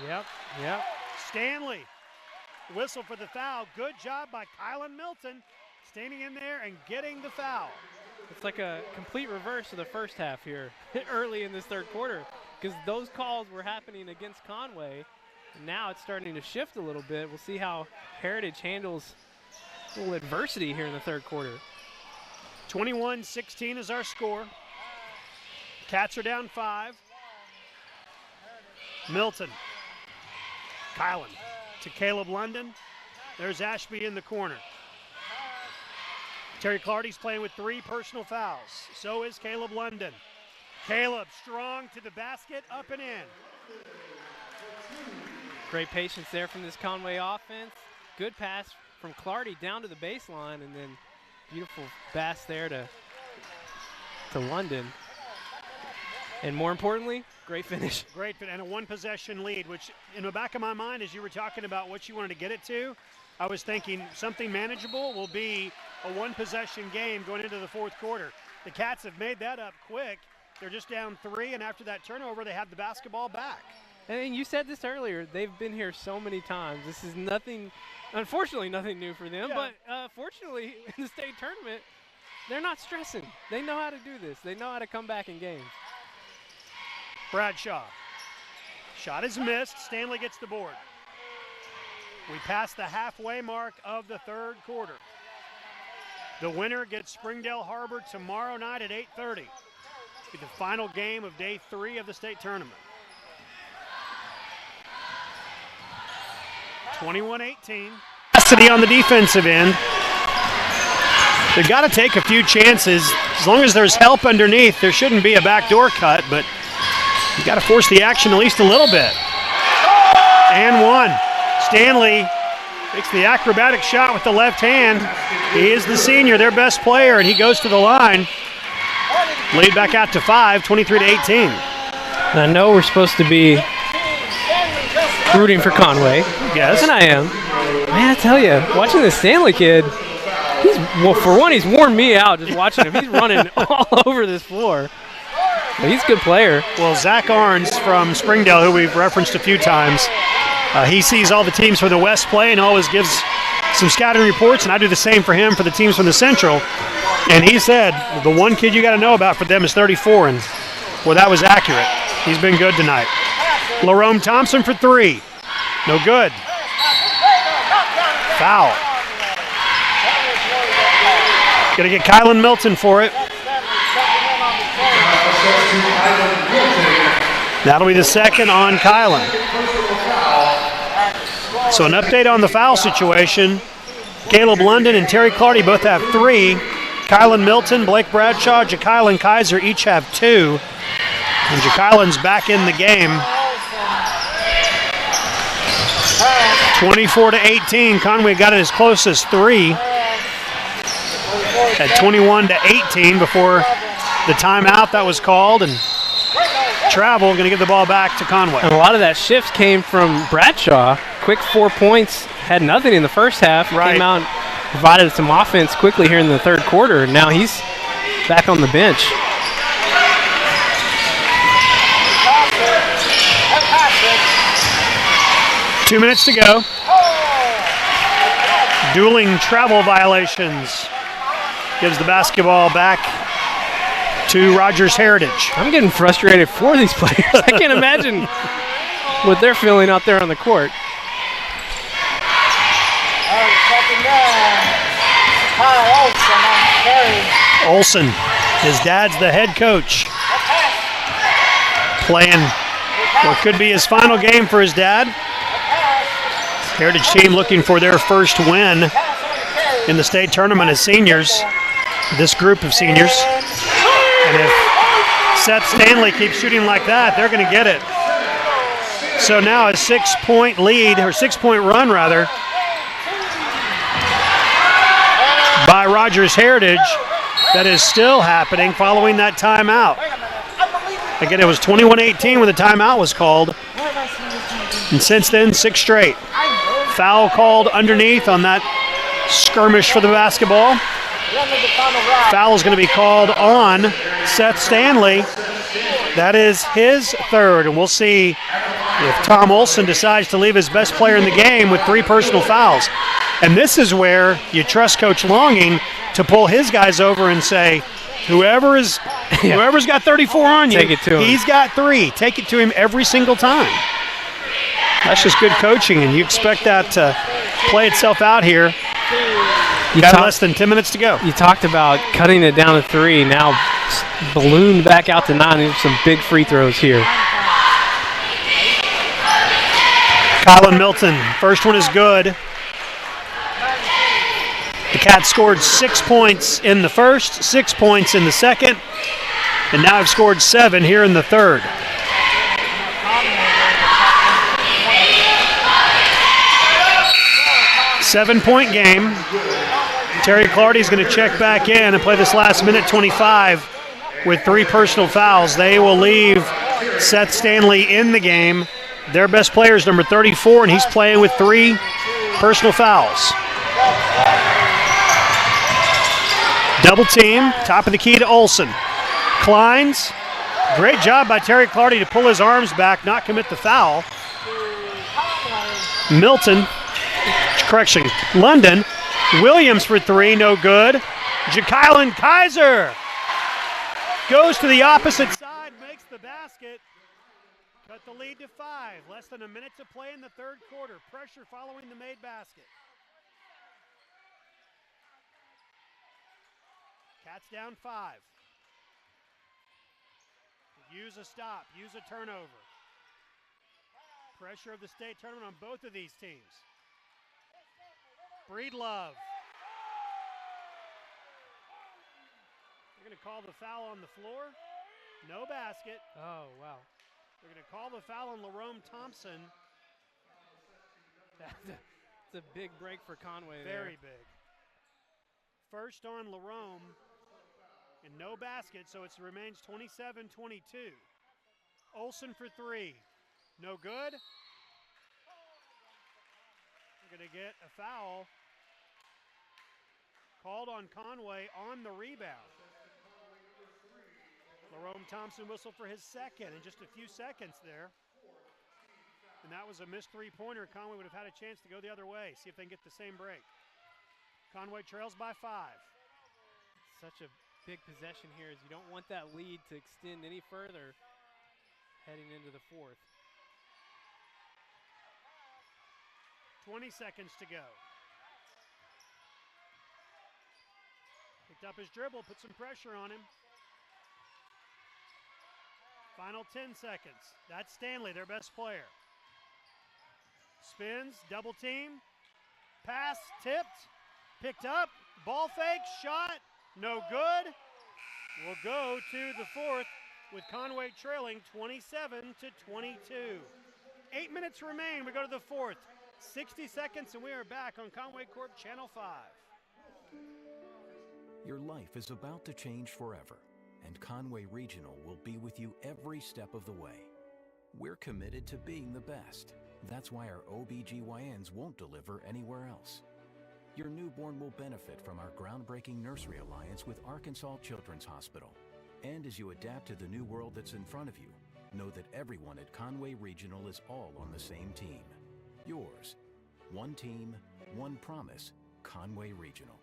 Yep. Stanley, whistle for the foul. Good job by Kylan Milton, standing in there and getting the foul. It's like a complete reverse of the first half here early in this third quarter, because those calls were happening against Conway. And now it's starting to shift a little bit. We'll see how Heritage handles a little adversity here in the third quarter. 21-16 is our score. Cats are down 5. Milton. Kylan to Caleb London. There's Ashby in the corner. Terry Clardy's playing with 3 personal fouls. So is Caleb London. Caleb strong to the basket, up and in. Great patience there from this Conway offense. Good pass from Clardy down to the baseline, and then beautiful pass there to London. And more importantly, great finish. Great finish, and a one-possession lead, which in the back of my mind, as you were talking about what you wanted to get it to, I was thinking something manageable will be a one-possession game going into the fourth quarter. The Cats have made that up quick. They're just down 3, and after that turnover, they have the basketball back. And you said this earlier, they've been here so many times. This is nothing, unfortunately, nothing new for them. Yeah. But fortunately, in the state tournament, they're not stressing. They know how to do this. They know how to come back in games. Bradshaw. Shot is missed. Stanley gets the board. We passed the halfway mark of the third quarter. The winner gets Springdale Harbor tomorrow night at 8:30. It'll be the final game of day 3 of the state tournament. 21-18. Custody on the defensive end. They've got to take a few chances. As long as there's help underneath, there shouldn't be a backdoor cut, but you've got to force the action at least a little bit. And one. Stanley makes the acrobatic shot with the left hand. He is the senior, their best player, and he goes to the line. Lead back out to 5, 23-18. And I know we're supposed to be rooting for Conway. Yes. And I am. Man, I tell you, watching this Stanley kid, for one, he's worn me out just watching him. He's running all over this floor. But he's a good player. Well, Zach Arns from Springdale, who we've referenced a few times, he sees all the teams from the West play and always gives some scouting reports, and I do the same for him for the teams from the Central. And he said the one kid you got to know about for them is 34, and well, that was accurate. He's been good tonight. Larome Thompson for 3. No good. Foul. Gonna get Kylan Milton for it. That'll be the second on Kylan. So an update on the foul situation. Caleb London and Terry Clardy both have 3. Kylan Milton, Blake Bradshaw, Ja'Kylan Kaiser each have 2. And Ja'Kylan's back in the game. 24-18. Conway got it as close as 3. At 21-18 before the timeout that was called, and Travel going to give the ball back to Conway. And a lot of that shift came from Bradshaw. Quick 4 points, had nothing in the first half. Right. Came out and provided some offense quickly here in the third quarter, and now he's back on the bench. Two minutes to go. Dueling travel violations. Gives the basketball back to Rogers Heritage. I'm getting frustrated for these players. I can't imagine what they're feeling out there on the court. Olson, his dad's the head coach. Playing what could be his final game for his dad. Heritage team looking for their first win in the state tournament as seniors, this group of seniors. And if Seth Stanley keeps shooting like that, they're going to get it. So now a 6-point lead, or 6-point run rather, by Rogers Heritage that is still happening following that timeout. Again, it was 21-18 when the timeout was called. And since then, 6 straight. Foul called underneath on that skirmish for the basketball. Foul is going to be called on Seth Stanley. That is his 3rd, and we'll see if Tom Olson decides to leave his best player in the game with 3 personal fouls. And this is where you trust Coach Longing to pull his guys over and say, whoever's got 34 on you, take it to him. He's got 3. Take it to him every single time. That's just good coaching, and you expect that to play itself out here. You got less than 10 minutes to go. You talked about cutting it down to 3. Now ballooned back out to 9. There's some big free throws here. Kylan Milton, first one is good. The Cats scored 6 points in the first, 6 points in the second, and now have scored 7 here in the third. Seven-point game. Terry Clardy's going to check back in and play this last minute 25 with 3 personal fouls. They will leave Seth Stanley in the game. Their best player is number 34, and he's playing with 3 personal fouls. Double team, top of the key to Olson. Kleins, great job by Terry Clardy to pull his arms back, not commit the foul. London, Williams for 3, no good. Ja'Kylan Kaiser goes to the opposite side, makes the basket. Cut the lead to 5. Less than a minute to play in the third quarter. Pressure following the made basket. Cats down 5. Use a stop, use a turnover. Pressure of the state tournament on both of these teams. Breedlove. They're going to call the foul on the floor. No basket. Oh, wow. They're going to call the foul on Lerome Thompson. That's a big break for Conway there. Very big. First on Lerome, and no basket, so it remains 27-22. Olsen for 3. No good. We're going to get a foul called on Conway on the rebound. Lerome Thompson whistled for his second in just a few seconds there. And that was a missed three-pointer. Conway would have had a chance to go the other way, see if they can get the same break. Conway trails by 5. Such a big possession here as you don't want that lead to extend any further heading into the fourth. 20 seconds to go. Picked up his dribble, put some pressure on him. Final 10 seconds. That's Stanley, their best player. Spins, double team, pass, tipped, picked up, ball fake, shot, no good. We'll go to the fourth with Conway trailing 27-22. 8 minutes remain. We go to the fourth. 60 seconds and we are back on Conway Corp Channel 5. Your life is about to change forever, and Conway Regional will be with you every step of the way. We're committed to being the best. That's why our OBGYNs won't deliver anywhere else. Your newborn will benefit from our groundbreaking nursery alliance with Arkansas Children's Hospital. And as you adapt to the new world that's in front of you, know that everyone at Conway Regional is all on the same team. Yours. One team, one promise, Conway Regional.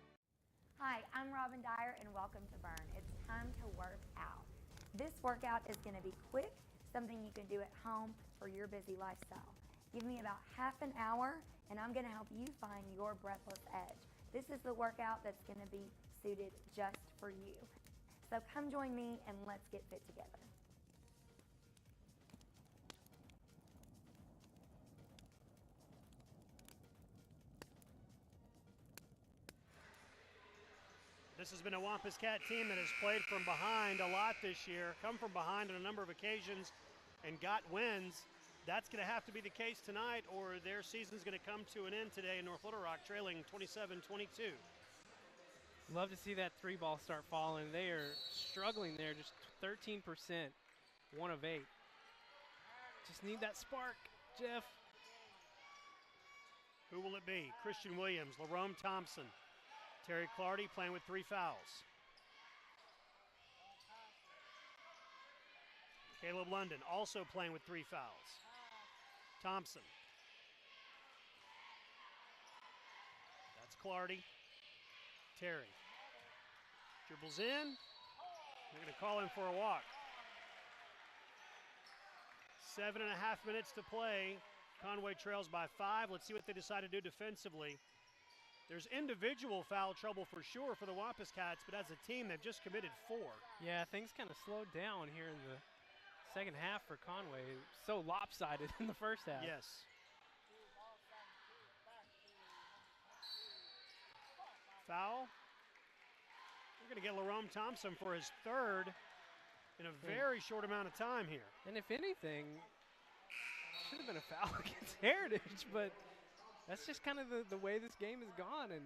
Hi, I'm Robin Dyer and welcome to Burn. It's time to work out. This workout is going to be quick, something you can do at home for your busy lifestyle. Give me about half an hour and I'm going to help you find your breathless edge. This is the workout that's going to be suited just for you. So come join me and let's get fit together. This has been a Wampus Cat team that has played from behind a lot this year, come from behind on a number of occasions and got wins. That's going to have to be the case tonight or their season's going to come to an end today in North Little Rock, trailing 27-22. Love to see that three ball start falling. They are struggling there, just 13%, 1 of 8. Just need that spark, Jeff. Who will it be? Christian Williams, Lerome Thompson, Terry Clardy playing with 3 fouls. Caleb London also playing with 3 fouls. Thompson. That's Clardy. Terry. Dribbles in. They're going to call him for a walk. 7.5 minutes to play. Conway trails by 5. Let's see what they decide to do defensively. There's individual foul trouble for sure for the Wampus Cats, but as a team, they've just committed 4. Yeah, things kind of slowed down here in the second half for Conway. So lopsided in the first half. Yes. Foul. We're going to get Lerome Thompson for his 3rd in a very short amount of time here. And if anything, should have been a foul against Heritage, but that's just kind of the way this game has gone, and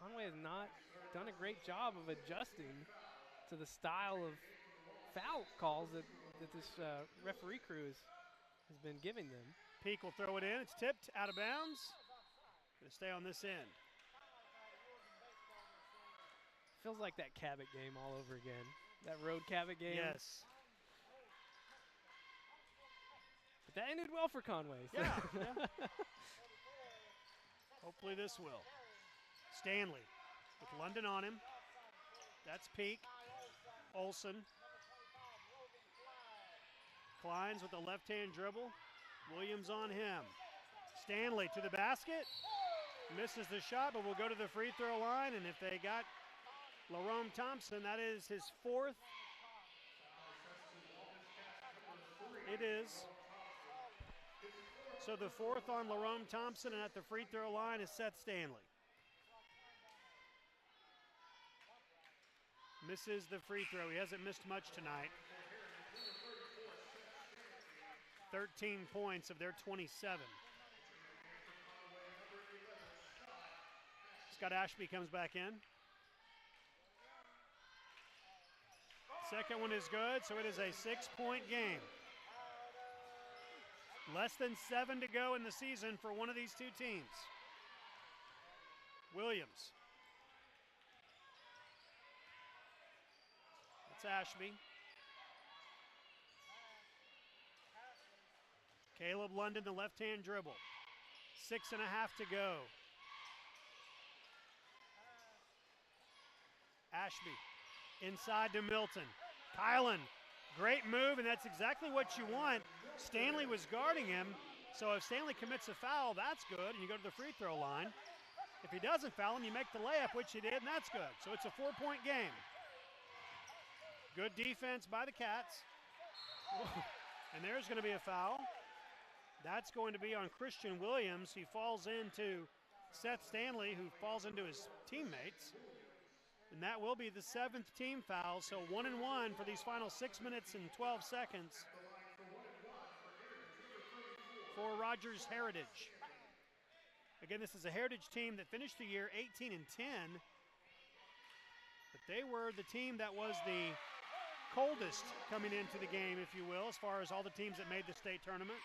Conway has not done a great job of adjusting to the style of foul calls that this referee crew has been giving them. Peak will throw it in. It's tipped out of bounds. Going to stay on this end. Feels like that Cabot game all over again. That road Cabot game. Yes. But that ended well for Conway. So. Yeah. Hopefully this will. Stanley with London on him. That's Peak. Olsen. Kleins with the left-hand dribble. Williams on him. Stanley to the basket. Misses the shot, but will go to the free throw line, and if they got Lerome Thompson, that is his fourth. It is. So the fourth on Lerome Thompson, and at the free throw line is Seth Stanley. Misses the free throw. He hasn't missed much tonight. 13 points of their 27. Scott Ashby comes back in. Second one is good, so it is a 6-point game. Less than 7 to go in the season for one of these two teams. Williams. It's Ashby. Caleb London, the left-hand dribble. 6.5 to go. Ashby inside to Milton. Kylan, great move, and that's exactly what you want. Stanley was guarding him, so if Stanley commits a foul, that's good, and you go to the free throw line. If he doesn't foul him, you make the layup, which he did, and that's good. So it's a 4-point game. Good defense by the Cats. And there's going to be a foul. That's going to be on Christian Williams. He falls into Seth Stanley, who falls into his teammates. And that will be the 7th team foul. So 1-1 for these final 6 minutes and 12 seconds for Rogers Heritage. Again, this is a Heritage team that finished the year 18-10. But they were the team that was the coldest coming into the game, if you will, as far as all the teams that made the state tournament.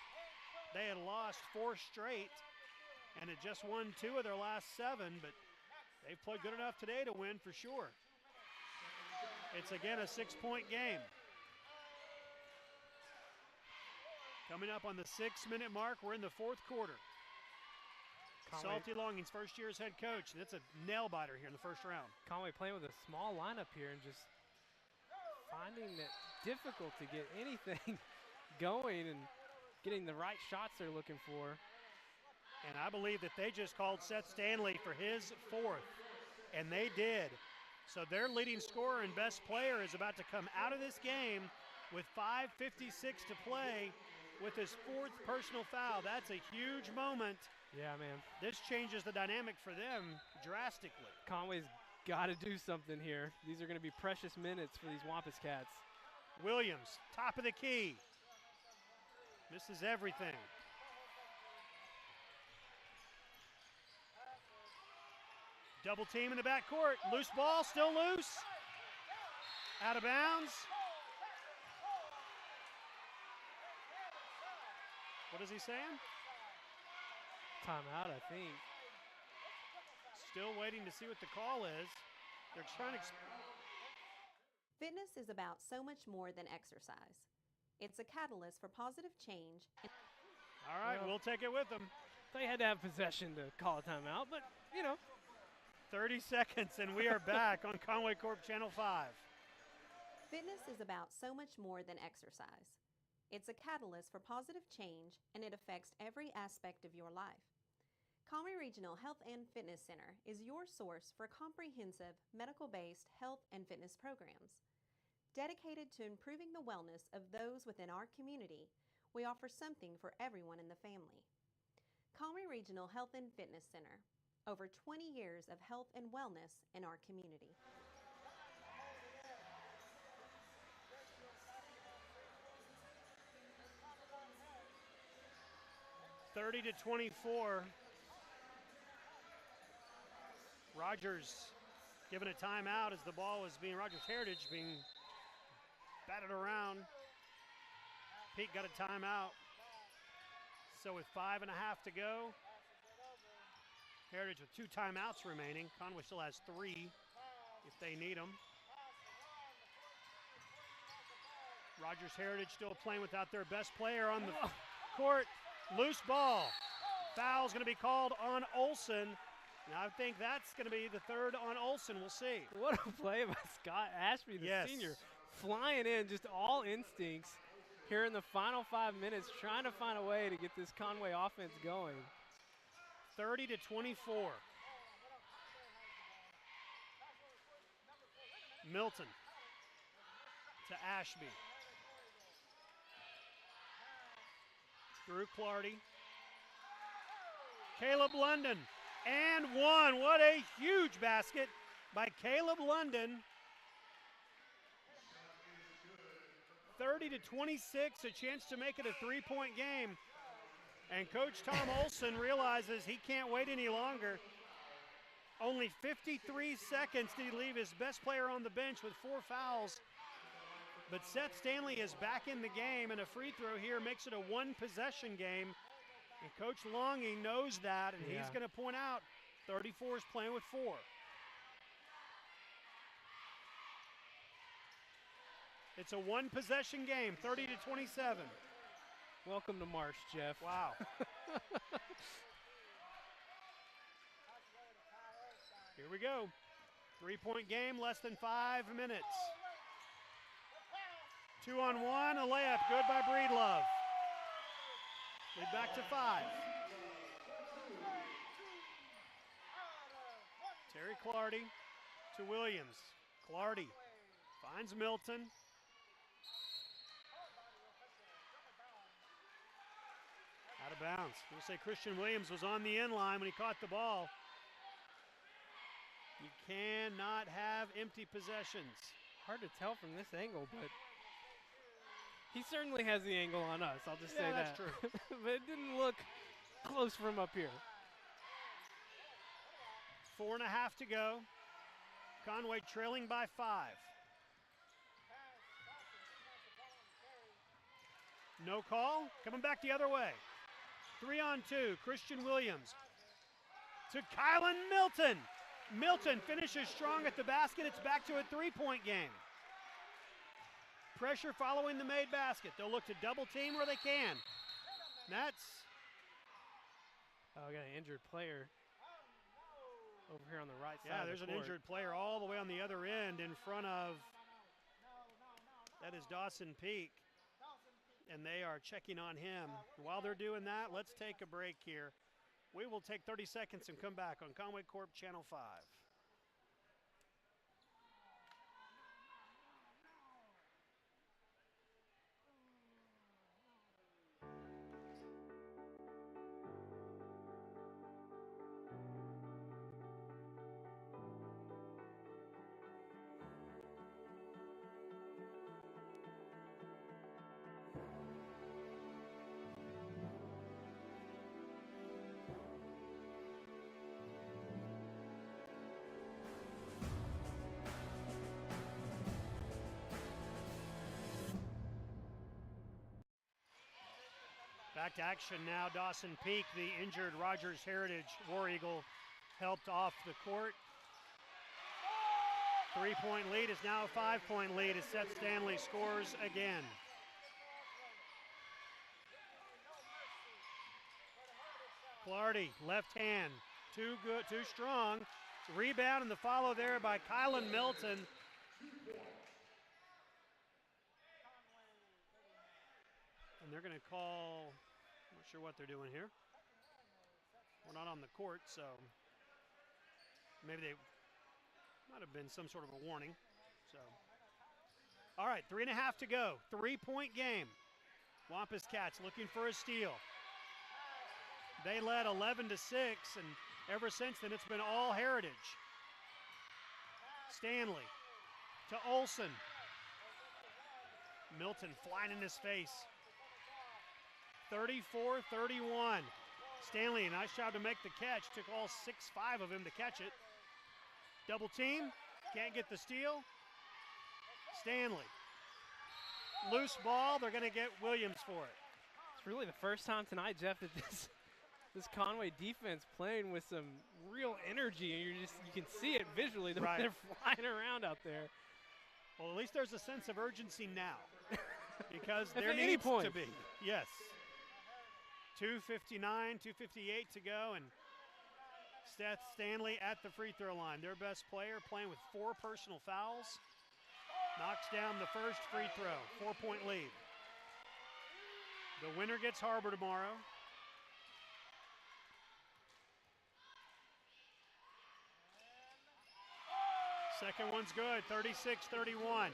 They had lost 4 straight and had just won 2 of their last 7, but they've played good enough today to win for sure. It's again a 6-point game. Coming up on the 6-minute mark, we're in the 4th quarter. Conway. Salty Longing's first year as head coach, and it's a nail-biter here in the first round. Conway playing with a small lineup here and just finding it difficult to get anything going and getting the right shots they're looking for. And I believe that they just called Seth Stanley for his 4th, and they did. So their leading scorer and best player is about to come out of this game with 5:56 to play with his 4th personal foul. That's a huge moment. Yeah, man. This changes the dynamic for them drastically. Conway's got to do something here. These are going to be precious minutes for these Wampus Cats. Williams, top of the key. Misses everything. Double team in the backcourt. Loose ball, still loose. Out of bounds. What is he saying? Timeout, I think. Still waiting to see what the call is. They're trying to. Fitness is about so much more than exercise. It's a catalyst for positive change. All right, we'll take it with them. They had to have possession to call a timeout, but, you know. 30 seconds, and we are back on Conway Corp Channel 5. Fitness is about so much more than exercise. It's a catalyst for positive change, and it affects every aspect of your life. Conway Regional Health and Fitness Center is your source for comprehensive medical-based health and fitness programs. Dedicated to improving the wellness of those within our community, we offer something for everyone in the family. Conway Regional Health and Fitness Center, over 20 years of health and wellness in our community. (30-24). Rogers given a timeout as the ball is being, Rogers Heritage being batted around. Pete got a timeout. So with 5.5 to go, Heritage with 2 timeouts remaining. Conway still has 3 if they need them. Rogers Heritage still playing without their best player on the court. Loose ball. Foul's going to be called on Olson. Now I think that's going to be the 3rd on Olson. We'll see. What a play by Scott Ashby, the senior. Flying in, just all instincts here in the final 5 minutes, trying to find a way to get this Conway offense going. 30-24. Milton to Ashby. Through Clardy. Caleb London, and one. What a huge basket by Caleb London. 30-26, a chance to make it a three-point game. And Coach Tom Olson realizes he can't wait any longer. Only 53 seconds did he leave his best player on the bench with 4 fouls. But Seth Stanley is back in the game, and a free throw here makes it a one-possession game. And Coach Longing knows that, and he's going to point out 34 is playing with 4. It's a one-possession game, 30-27. Welcome to Marsh, Jeff. Wow. Here we go. 3-point game, less than 5 minutes. 2-on-1, a layup, good by Breedlove. Lead back to 5. Terry Clardy to Williams. Clardy finds Milton. Out of bounds. We'll say Christian Williams was on the end line when he caught the ball. You cannot have empty possessions. Hard to tell from this angle, but he certainly has the angle on us. I'll just say that. That's true. But it didn't look close from up here. 4.5 to go. Conway trailing by 5. No call. Coming back the other way. 3-on-2. Christian Williams to Kylan Milton. Milton finishes strong at the basket. It's back to a 3-point game. Pressure following the made basket. They'll look to double team where they can. That's. Oh, we got an injured player over here on the right side. Yeah, of there's the an court. injured player all the way on the other end in front of. That is Dawson Peak. And they are checking on him. While they're doing that, let's take a break here. We will take 30 seconds and come back on Conway Corp Channel 5. Back to action now. Dawson Peak, the injured Rogers Heritage War Eagle, helped off the court. 3-point lead is now a 5-point lead as Seth Stanley scores again. Clardy, left hand, too good, too strong. Rebound and the follow there by Kylan Milton. And they're going to call, I'm not sure what they're doing here. We're not on the court, so maybe they might have been some sort of a warning. So, all right, 3.5 to go. 3-point game. Wampus Cats looking for a steal. They led 11-6, and ever since then it's been all Heritage. Stanley to Olson. Milton flying in his face. 34-31. Stanley, a nice job to make the catch. Took all 6'5" of him to catch it. Double team. Can't get the steal. Stanley. Loose ball. They're going to get Williams for it. It's really the first time tonight, Jeff, that this Conway defense playing with some real energy, and you can see it visually. They're flying around out there. Well, at least there's a sense of urgency now, because At there any needs point. to be. Yes. 2:59, 2:58 to go, and Seth Stanley at the free throw line. Their best player playing with 4 personal fouls. Knocks down the first free throw. 4-point lead. The winner gets Harbor tomorrow. Second one's good, 36-31.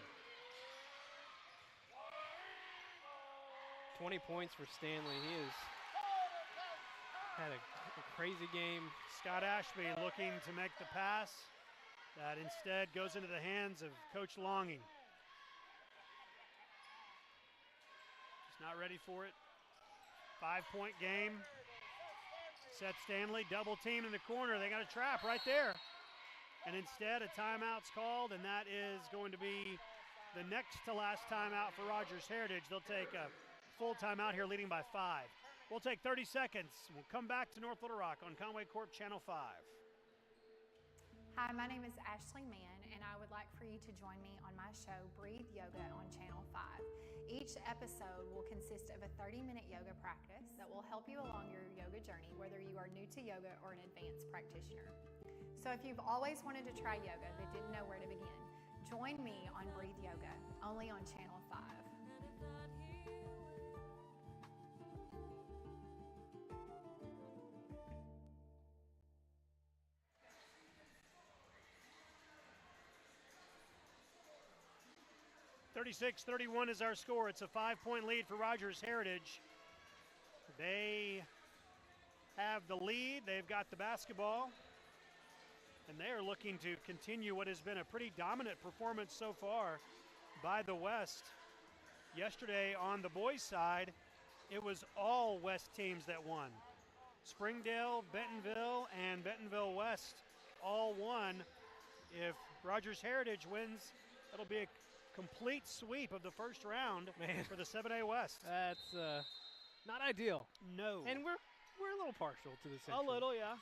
20 points for Stanley. He has had a crazy game. Scott Ashby looking to make the pass. That instead goes into the hands of Coach Longing. Just not ready for it. 5-point game. Seth Stanley double team in the corner. They got a trap right there. And instead a timeout's called, and that is going to be the next to last timeout for Rogers Heritage. They'll take a full timeout here, leading by 5. We'll take 30 seconds. We'll come back to North Little Rock on Conway Corp Channel 5. Hi, my name is Ashley Mann, and I would like for you to join me on my show, Breathe Yoga, on Channel 5. Each episode will consist of a 30-minute yoga practice that will help you along your yoga journey, whether you are new to yoga or an advanced practitioner. So if you've always wanted to try yoga but didn't know where to begin, join me on Breathe Yoga, only on Channel 5. 36-31 is our score. It's a 5-point lead for Rogers Heritage. They have the lead. They've got the basketball. And they are looking to continue what has been a pretty dominant performance so far by the West. Yesterday on the boys' side, it was all West teams that won. Springdale, Bentonville, and Bentonville West all won. If Rogers Heritage wins, it'll be a complete sweep of the first round for the 7A West. That's not ideal. No. And we're a little partial to the Central. A little, yeah.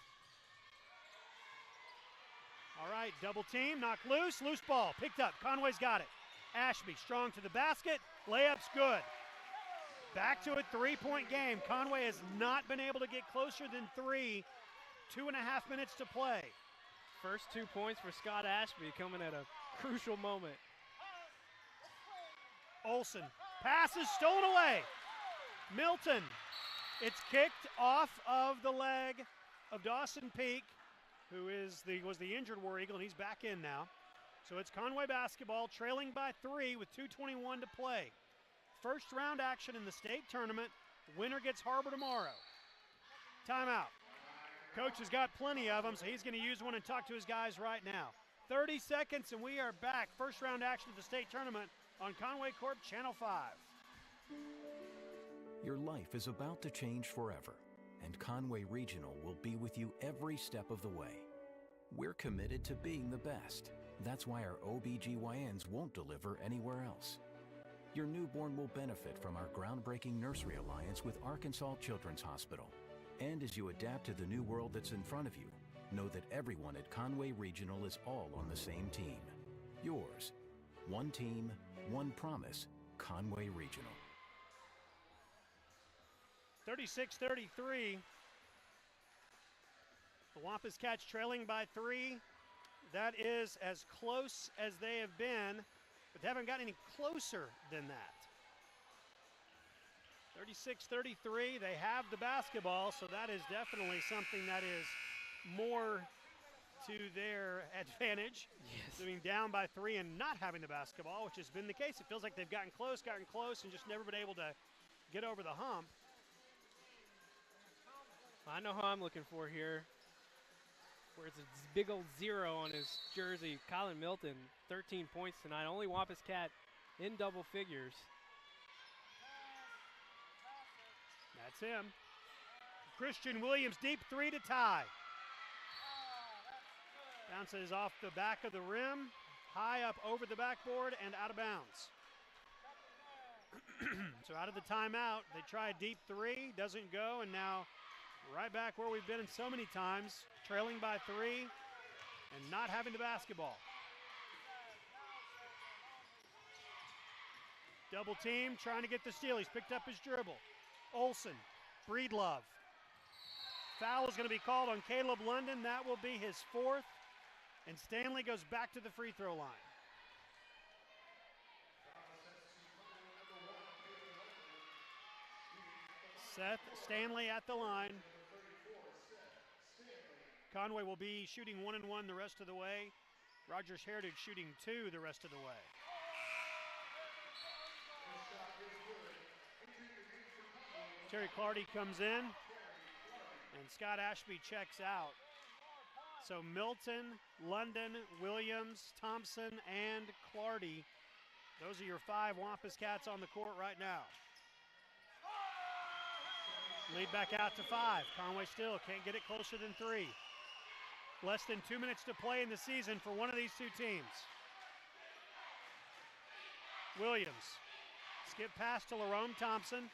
All right, double team, knock loose, loose ball, picked up. Conway's got it. Ashby strong to the basket, layup's good. Back to a 3-point game. Conway has not been able to get closer than 3. 2.5 minutes to play. First 2 points for Scott Ashby coming at a crucial moment. Olsen, pass is stolen away. Milton, it's kicked off of the leg of Dawson Peak, who was the injured War Eagle, and he's back in now. So it's Conway basketball, trailing by 3 with 2:21 to play. First round action in the state tournament. Winner gets Harbor tomorrow. Timeout. Coach has got plenty of them, so he's going to use one and talk to his guys right now. 30 seconds, and we are back. First round action of the state tournament on Conway Corp Channel 5. Your life is about to change forever, and Conway Regional will be with you every step of the way. We're committed to being the best. That's why our OBGYNs won't deliver anywhere else. Your newborn will benefit from our groundbreaking nursery alliance with Arkansas Children's Hospital. And as you adapt to the new world that's in front of you, know that everyone at Conway Regional is all on the same team. Yours. One team, one promise, Conway Regional. 36-33. The Wampus Cats trailing by 3. That is as close as they have been, but they haven't gotten any closer than that. 36-33, they have the basketball, so that is definitely something that is more to their advantage. Yes. Being down by 3 and not having the basketball, which has been the case. It feels like they've gotten close, and just never been able to get over the hump. I know who I'm looking for here. Where it's a big old 0 on his jersey. Colin Milton, 13 points tonight. Only Wampus Cat in double figures. That's him. Christian Williams, deep 3 to tie. Bounces off the back of the rim, high up over the backboard and out of bounds. So out of the timeout, they try a deep 3, doesn't go, and now right back where we've been so many times, trailing by 3 and not having the basketball. Double team, trying to get the steal. He's picked up his dribble. Olsen, Breedlove. Foul is going to be called on Caleb London. That will be his 4th. And Stanley goes back to the free throw line. Seth Stanley at the line. Conway will be shooting 1-1 the rest of the way. Rogers Heritage shooting 2 the rest of the way. Terry Clardy comes in, and Scott Ashby checks out. So Milton, London, Williams, Thompson, and Clardy. Those are your 5 Wampus Cats on the court right now. Lead back out to 5. Conway still can't get it closer than 3. Less than 2 minutes to play in the season for one of these 2 teams. Williams, skip pass to Lerome Thompson.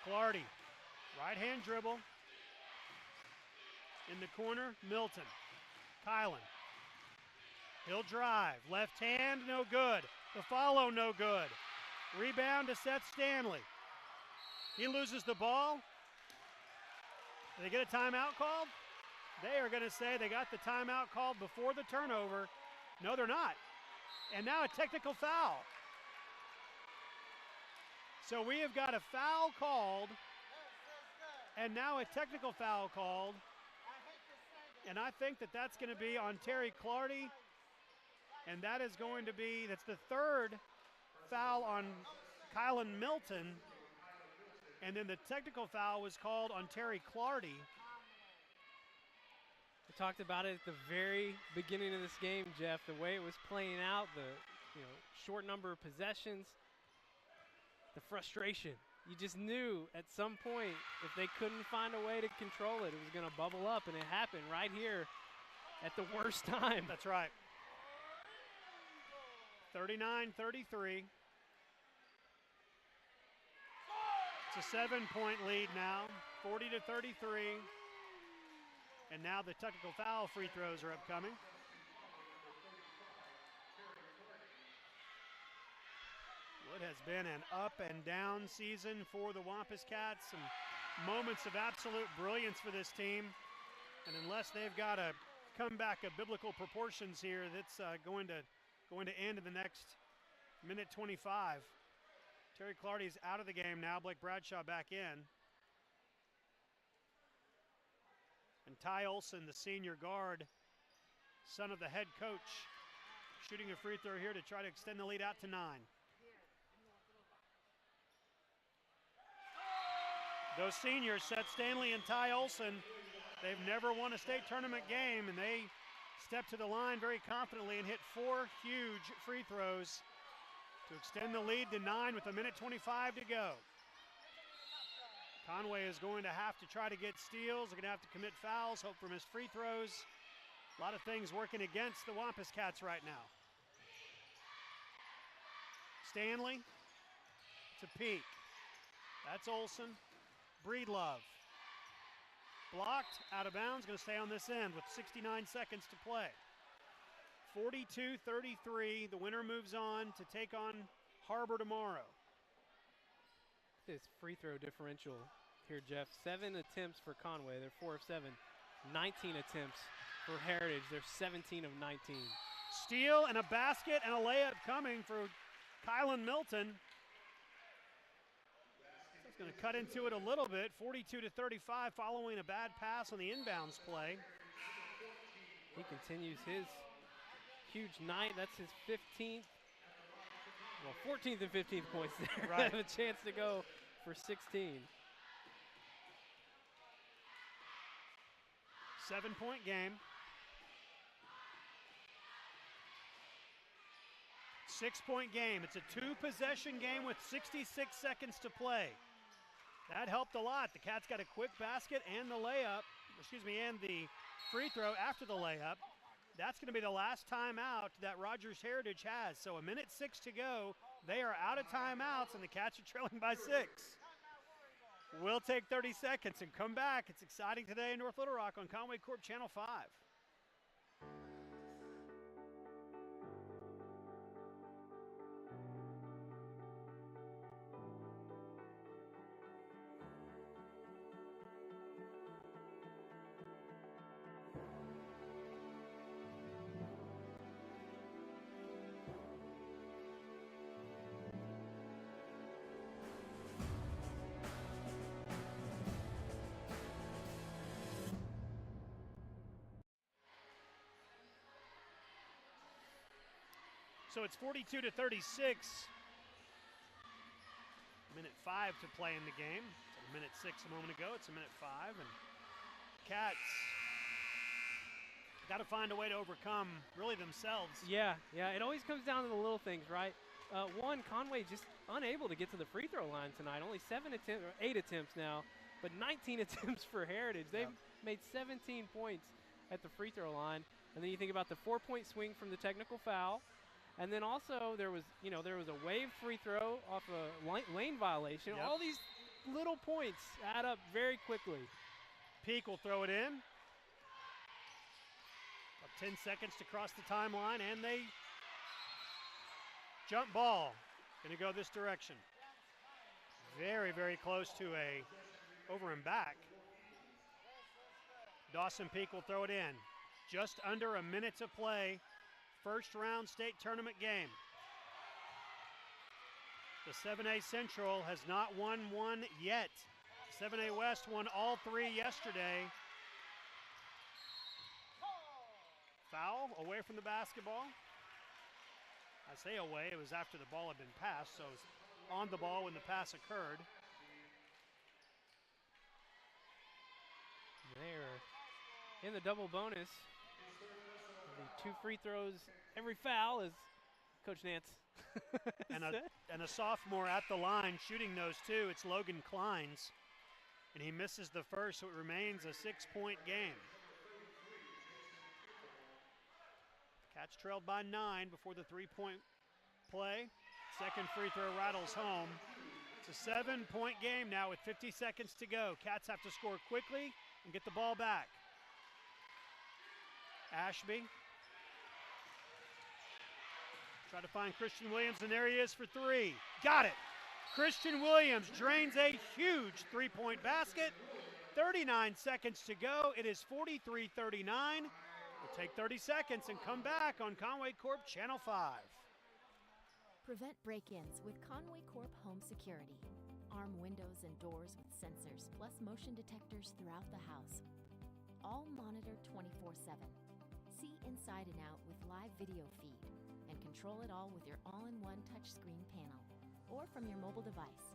Clardy, right hand dribble. In the corner, Milton. Kylan. He'll drive. Left hand, no good. The follow, no good. Rebound to Seth Stanley. He loses the ball. Do they get a timeout called? They are going to say they got the timeout called before the turnover. No, they're not. And now a technical foul. So we have got a foul called, and now a technical foul called. And I think that that's going to be on Terry Clardy, and that is going to be, that's the 3rd foul on Kylan Milton, and then the technical foul was called on Terry Clardy. We talked about it at the very beginning of this game, Jeff, the way it was playing out, the short number of possessions, the frustration. You just knew at some point if they couldn't find a way to control it, it was going to bubble up, and it happened right here at the worst time. That's right. 39-33. It's a 7-point lead now, 40-33. And now the technical foul free throws are upcoming. What has been an up and down season for the Wampus Cats. Some moments of absolute brilliance for this team. And unless they've got a comeback of biblical proportions here, that's going to end in the next minute 25. Terry Clardy's out of the game now. Blake Bradshaw back in. And Ty Olson, the senior guard, son of the head coach, shooting a free throw here to try to extend the lead out to 9. Those seniors, Seth Stanley and Ty Olson, they've never won a state tournament game, and they stepped to the line very confidently and hit 4 huge free throws to extend the lead to 9 with a minute 25 to go. Conway is going to have to try to get steals. They're going to have to commit fouls, hope for missed free throws. A lot of things working against the Wampus Cats right now. Stanley to Peak. That's Olson. Breedlove. Blocked, out of bounds, going to stay on this end with 69 seconds to play. 42-33, the winner moves on to take on Harbor tomorrow. This free throw differential here, Jeff. 7 attempts for Conway, they're 4 of 7. 19 attempts for Heritage, they're 17 of 19. Steal and a basket and a layup coming for Kylan Milton. He's going to cut into it a little bit, 42-35, following a bad pass on the inbounds play. He continues his huge night. That's his 15th, well, 14th and 15th points there. Right. Have a chance to go for 16. 7-point game. 6-point game. It's a 2-possession game with 66 seconds to play. That helped a lot. The Cats got a quick basket and the layup, and the free throw after the layup. That's going to be the last timeout that Rogers Heritage has. So a minute 6 to go. They are out of timeouts, and the Cats are trailing by 6. We'll take 30 seconds and come back. It's exciting today in North Little Rock on Conway Corp Channel 5. So it's 42 to 36. Minute 5 to play in the game. It's a minute 6 a moment ago. It's a minute 5, and Cats got to find a way to overcome really themselves. Yeah, it always comes down to the little things, right? One, Conway just unable to get to the free throw line tonight. Only 8 attempts now, but 19 attempts for Heritage. They've made 17 points at the free throw line. And then you think about the 4-point swing from the technical foul. And then also there was a waived free throw off a lane violation. All these little points add up very quickly. Peak will throw it in. About 10 seconds to cross the timeline, and they jump ball. Going to go this direction. Very, very close to a over and back. Dawson Peak will throw it in. Just under a minute to play. First round state tournament game. The 7A Central has not won one yet. 7A West won all 3 yesterday. Foul away from the basketball. I say away, it was after the ball had been passed, so it was on the ball when the pass occurred. They're in the double bonus. The 2 free throws, every foul, is Coach Nance. and a sophomore at the line shooting those 2. It's Logan Kleins, and he misses the first, so it remains a 6-point game. Cats trailed by 9 before the 3-point play. Second free throw rattles home. It's a 7-point game now with 50 seconds to go. Cats have to score quickly and get the ball back. Ashby. Try to find Christian Williams, and there he is for 3. Got it. Christian Williams drains a huge 3-point basket. 39 seconds to go. It is 43-39. We'll take 30 seconds and come back on Conway Corp Channel 5. Prevent break-ins with Conway Corp Home Security. Arm windows and doors with sensors, plus motion detectors throughout the house. All monitored 24/7. See inside and out with live video feed, and control it all with your all-in-one touchscreen panel, or from your mobile device.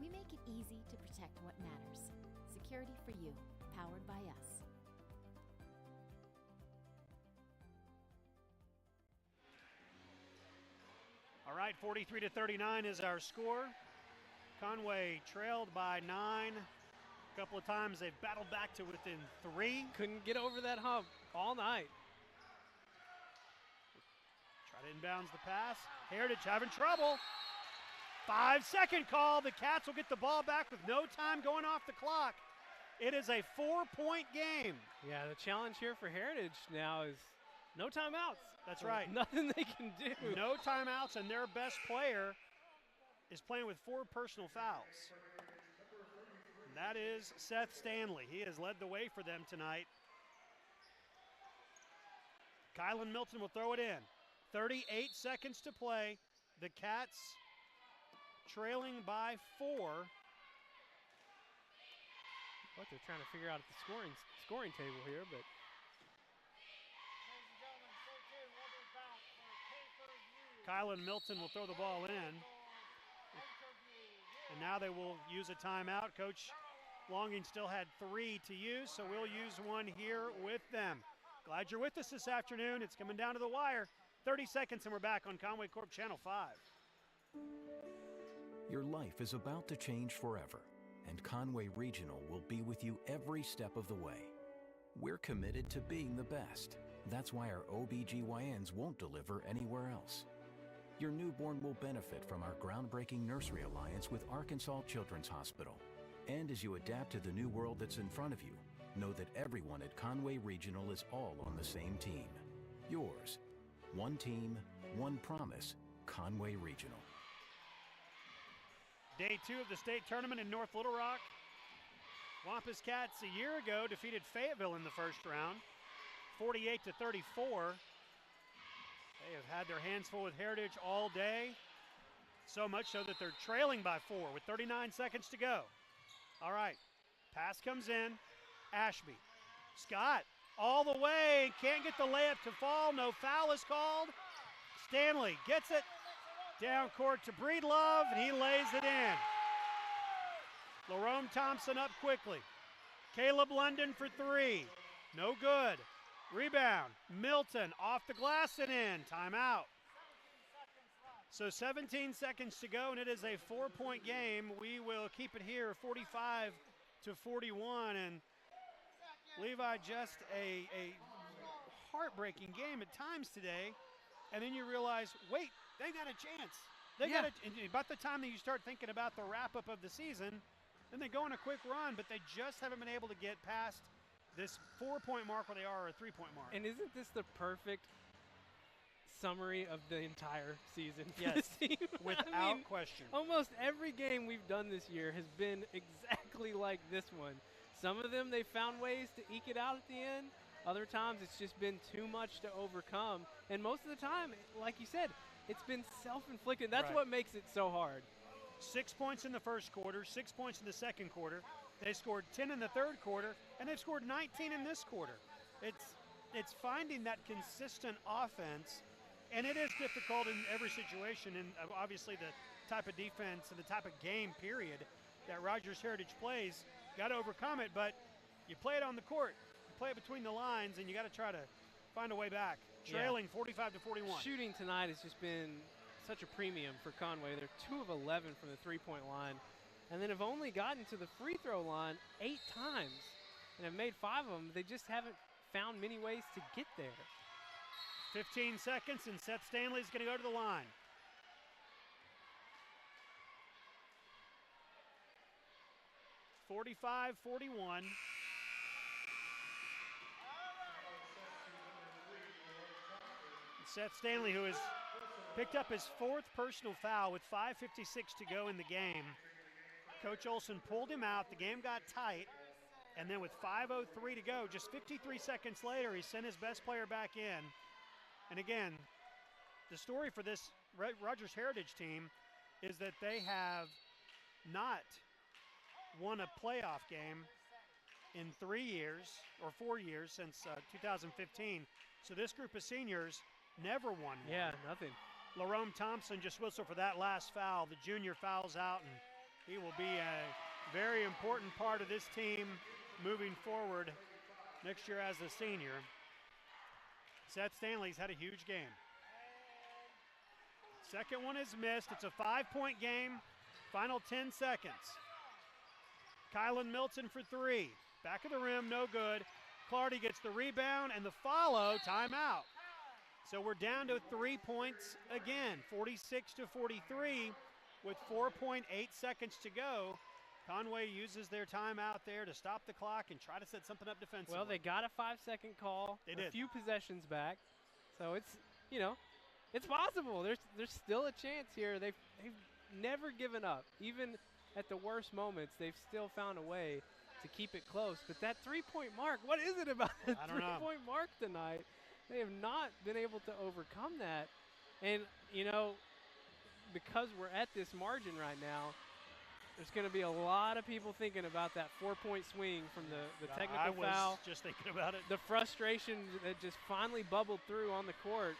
We make it easy to protect what matters. Security for you, powered by us. All right, 43-39 is our score. Conway trailed by 9. A couple of times they've battled back to within 3. Couldn't get over that hump all night. Try to inbounds the pass. Heritage having trouble. 5-second call. The Cats will get the ball back with no time going off the clock. It is a 4-point game. Yeah, the challenge here for Heritage now is no timeouts. That's right. Nothing they can do. No timeouts, and their best player is playing with 4 personal fouls. And that is Seth Stanley. He has led the way for them tonight. Kylan Milton will throw it in. 38 seconds to play. The Cats trailing by 4. What they're trying to figure out at the scoring table here, but Kylan Milton will throw the ball in. And now they will use a timeout. Coach Longing still had 3 to use, so we'll use one here with them. Glad you're with us this afternoon. It's coming down to the wire. 30 seconds and we're back on Conway Corp Channel 5. Your life is about to change forever, and Conway Regional will be with you every step of the way. We're committed to being the best. That's why our OBGYNs won't deliver anywhere else. Your newborn will benefit from our groundbreaking nursery alliance with Arkansas Children's Hospital. And as you adapt to the new world that's in front of you, know that everyone at Conway Regional is all on the same team. Yours. One team, one promise, Conway Regional. Day 2 of the state tournament in North Little Rock. Wampus Cats a year ago defeated Fayetteville in the first round, 48-34. They have had their hands full with Heritage all day, so much so that they're trailing by 4 with 39 seconds to go. All right, pass comes in. Ashby. Scott all the way, can't get the layup to fall. No foul is called. Stanley gets it down court to Breedlove, and he lays it in. Lerome Thompson up quickly. Caleb London for three. No good. Rebound. Milton off the glass and in. Timeout. So 17 seconds to go, and it is a 4-point game. We will keep it here, 45-41. And Levi, just a heartbreaking game at times today. And then you realize, wait, they got a chance. They got it. About the time that you start thinking about the wrap-up of the season, then they go on a quick run, but they just haven't been able to get past this 4-point mark where they are, or a 3-point mark. And isn't this the perfect summary of the entire season for Yes, this team? without question. Almost every game we've done this year has been exactly like this one. Some of them, they found ways to eke it out at the end. Other times, it's just been too much to overcome. And most of the time, like you said, it's been self-inflicted. That's Right. what makes it so hard. 6 points in the first quarter, 6 points in the second quarter. They scored 10 in the third quarter, and they've scored 19 in this quarter. It's finding that consistent offense, and it is difficult in every situation. And obviously, the type of defense and the type of game, period, that Rogers Heritage plays, got to overcome it. But you play it on the court, you play it between the lines, and you got to try to find a way back. Trailing 45-41. Shooting tonight has just been such a premium for Conway. They're 2 of 11 from the three-point line, and then have only gotten to the free throw line 8 times and have made 5 of them. They just haven't found many ways to get there. 15 seconds, and Seth Stanley's going to go to the line. (45-41). Seth Stanley, who has picked up his 4th personal foul with 5:56 to go in the game. Coach Olson pulled him out. The game got tight. And then with 5:03 to go, just 53 seconds later, he sent his best player back in. And again, the story for this Rogers Heritage team is that they have not won a playoff game in 3 years or 4 years since 2015. So this group of seniors never won one. Yeah, nothing. Lerome Thompson just whistled for that last foul. The junior fouls out, and he will be a very important part of this team moving forward next year as a senior. Seth Stanley's had a huge game. Second one is missed. It's a 5-point game. Final 10 seconds. Kylan Milton for 3. Back of the rim, no good. Clardy gets the rebound and the follow. Timeout. So we're down to 3 points again, 46-43 with 4.8 seconds to go. Conway uses their timeout there to stop the clock and try to set something up defensively. Well, they got a 5-second call. They did. A few possessions back. So it's, it's possible. There's still a chance here. They've never given up. Even at the worst moments, they've still found a way to keep it close. But that 3-point mark, what is it about the 3-point mark tonight? They have not been able to overcome that. And, because we're at this margin right now, there's going to be a lot of people thinking about that 4-point swing from the technical foul. I was just thinking about it. The frustration that just finally bubbled through on the court.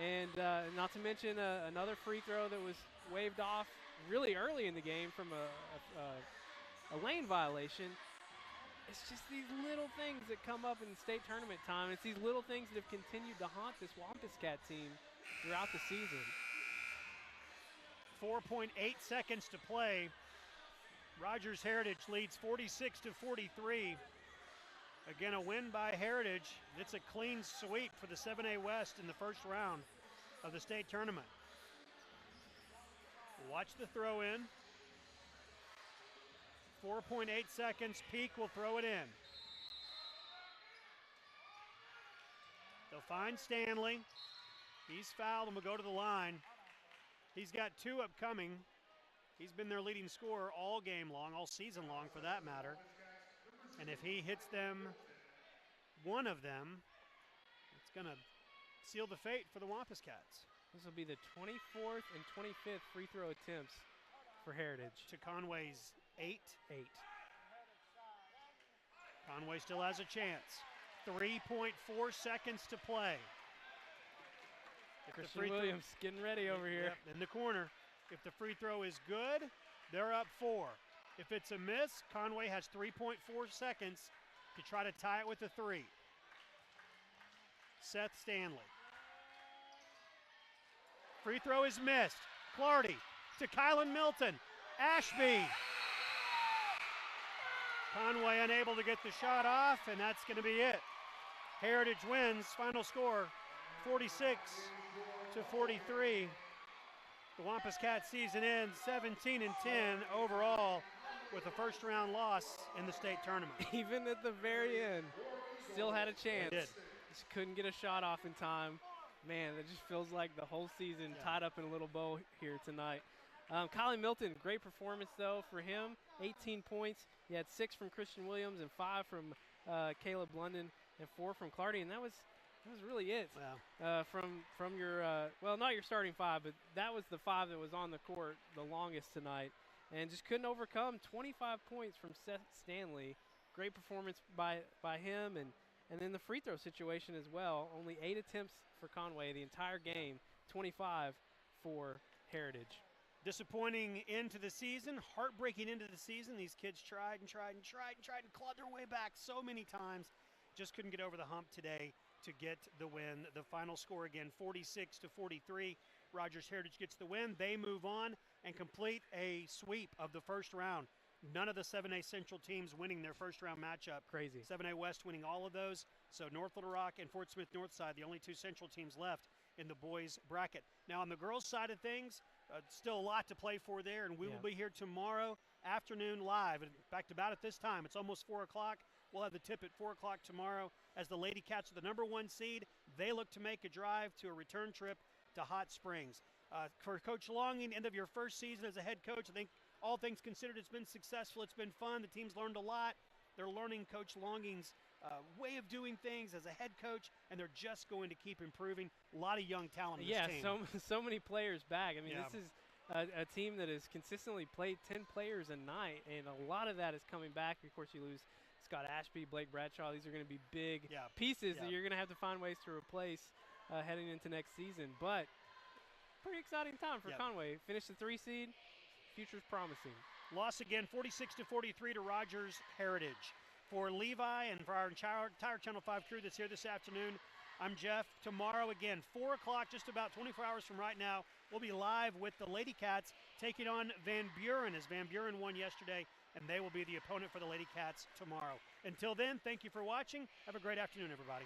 And not to mention another free throw that was waved off really early in the game from a lane violation. It's just these little things that come up in state tournament time. It's these little things that have continued to haunt this Wampus Cat team throughout the season. 4.8 seconds to play. Rogers Heritage leads 46-43. Again, a win by Heritage. It's a clean sweep for the 7A West in the first round of the state tournament. Watch the throw in. 4.8 seconds. Peak will throw it in. They'll find Stanley. He's fouled and will go to the line. He's got 2 upcoming. He's been their leading scorer all game long, all season long for that matter. And if he hits them, one of them, it's going to seal the fate for the Wampus Cats. This will be the 24th and 25th free throw attempts for Heritage. To Conway's 8. Conway still has a chance. 3.4 seconds to play. Christian Williams getting ready over here. Yep, in the corner. If the free throw is good, they're up 4. If it's a miss, Conway has 3.4 seconds to try to tie it with a 3. Seth Stanley. Free throw is missed. Clardy to Kylan Milton. Ashby. Conway unable to get the shot off, and that's going to be it. Heritage wins. Final score, 46-43. The Wampus Cats season ends 17-10 overall with a first-round loss in the state tournament. Even at the very end, still had a chance. They did. Just couldn't get a shot off in time. Man, it just feels like the whole season tied up in a little bow here tonight. Kylan Milton, great performance, though, for him. 18 points. He had 6 from Christian Williams and 5 from Caleb London and 4 from Clardy, and that was really it. Wow. From your, well, not your starting 5, but that was the 5 that was on the court the longest tonight, and just couldn't overcome 25 points from Seth Stanley. Great performance by him, and then the free throw situation as well. Only 8 attempts for Conway the entire game, 25 for Heritage. Disappointing into the season, heartbreaking into the season. These kids tried and clawed their way back so many times. Just couldn't get over the hump today to get the win. The final score again, 46-43. Rogers Heritage gets the win. They move on and complete a sweep of the first round. None of the 7A Central teams winning their first round matchup. Crazy. 7A West winning all of those. So North Little Rock and Fort Smith Northside, the only 2 Central teams left in the boys bracket. Now on the girls side of things, still a lot to play for there, and we will be here tomorrow afternoon live. In fact, about at this time, it's almost 4 o'clock. We'll have the tip at 4 o'clock tomorrow as the Lady Cats are the #1 seed. They look to make a drive to a return trip to Hot Springs. For Coach Longing, end of your first season as a head coach, I think all things considered, it's been successful. It's been fun. The team's learned a lot. They're learning Coach Longing's way of doing things as a head coach, and they're just going to keep improving. A lot of young talent in this team. Yeah, so many players back. I mean, this is a team that has consistently played 10 players a night, and a lot of that is coming back. Of course, you lose Scott Ashby, Blake Bradshaw. These are going to be big pieces that you're going to have to find ways to replace heading into next season. But pretty exciting time for Conway. Finished the 3 seed. Future's promising. Loss again, 46-43 to Rogers Heritage. For Levi and for our entire Channel 5 crew that's here this afternoon, I'm Jeff. Tomorrow again, 4 o'clock, just about 24 hours from right now, we'll be live with the Lady Cats taking on Van Buren, as Van Buren won yesterday, and they will be the opponent for the Lady Cats tomorrow. Until then, thank you for watching. Have a great afternoon, everybody.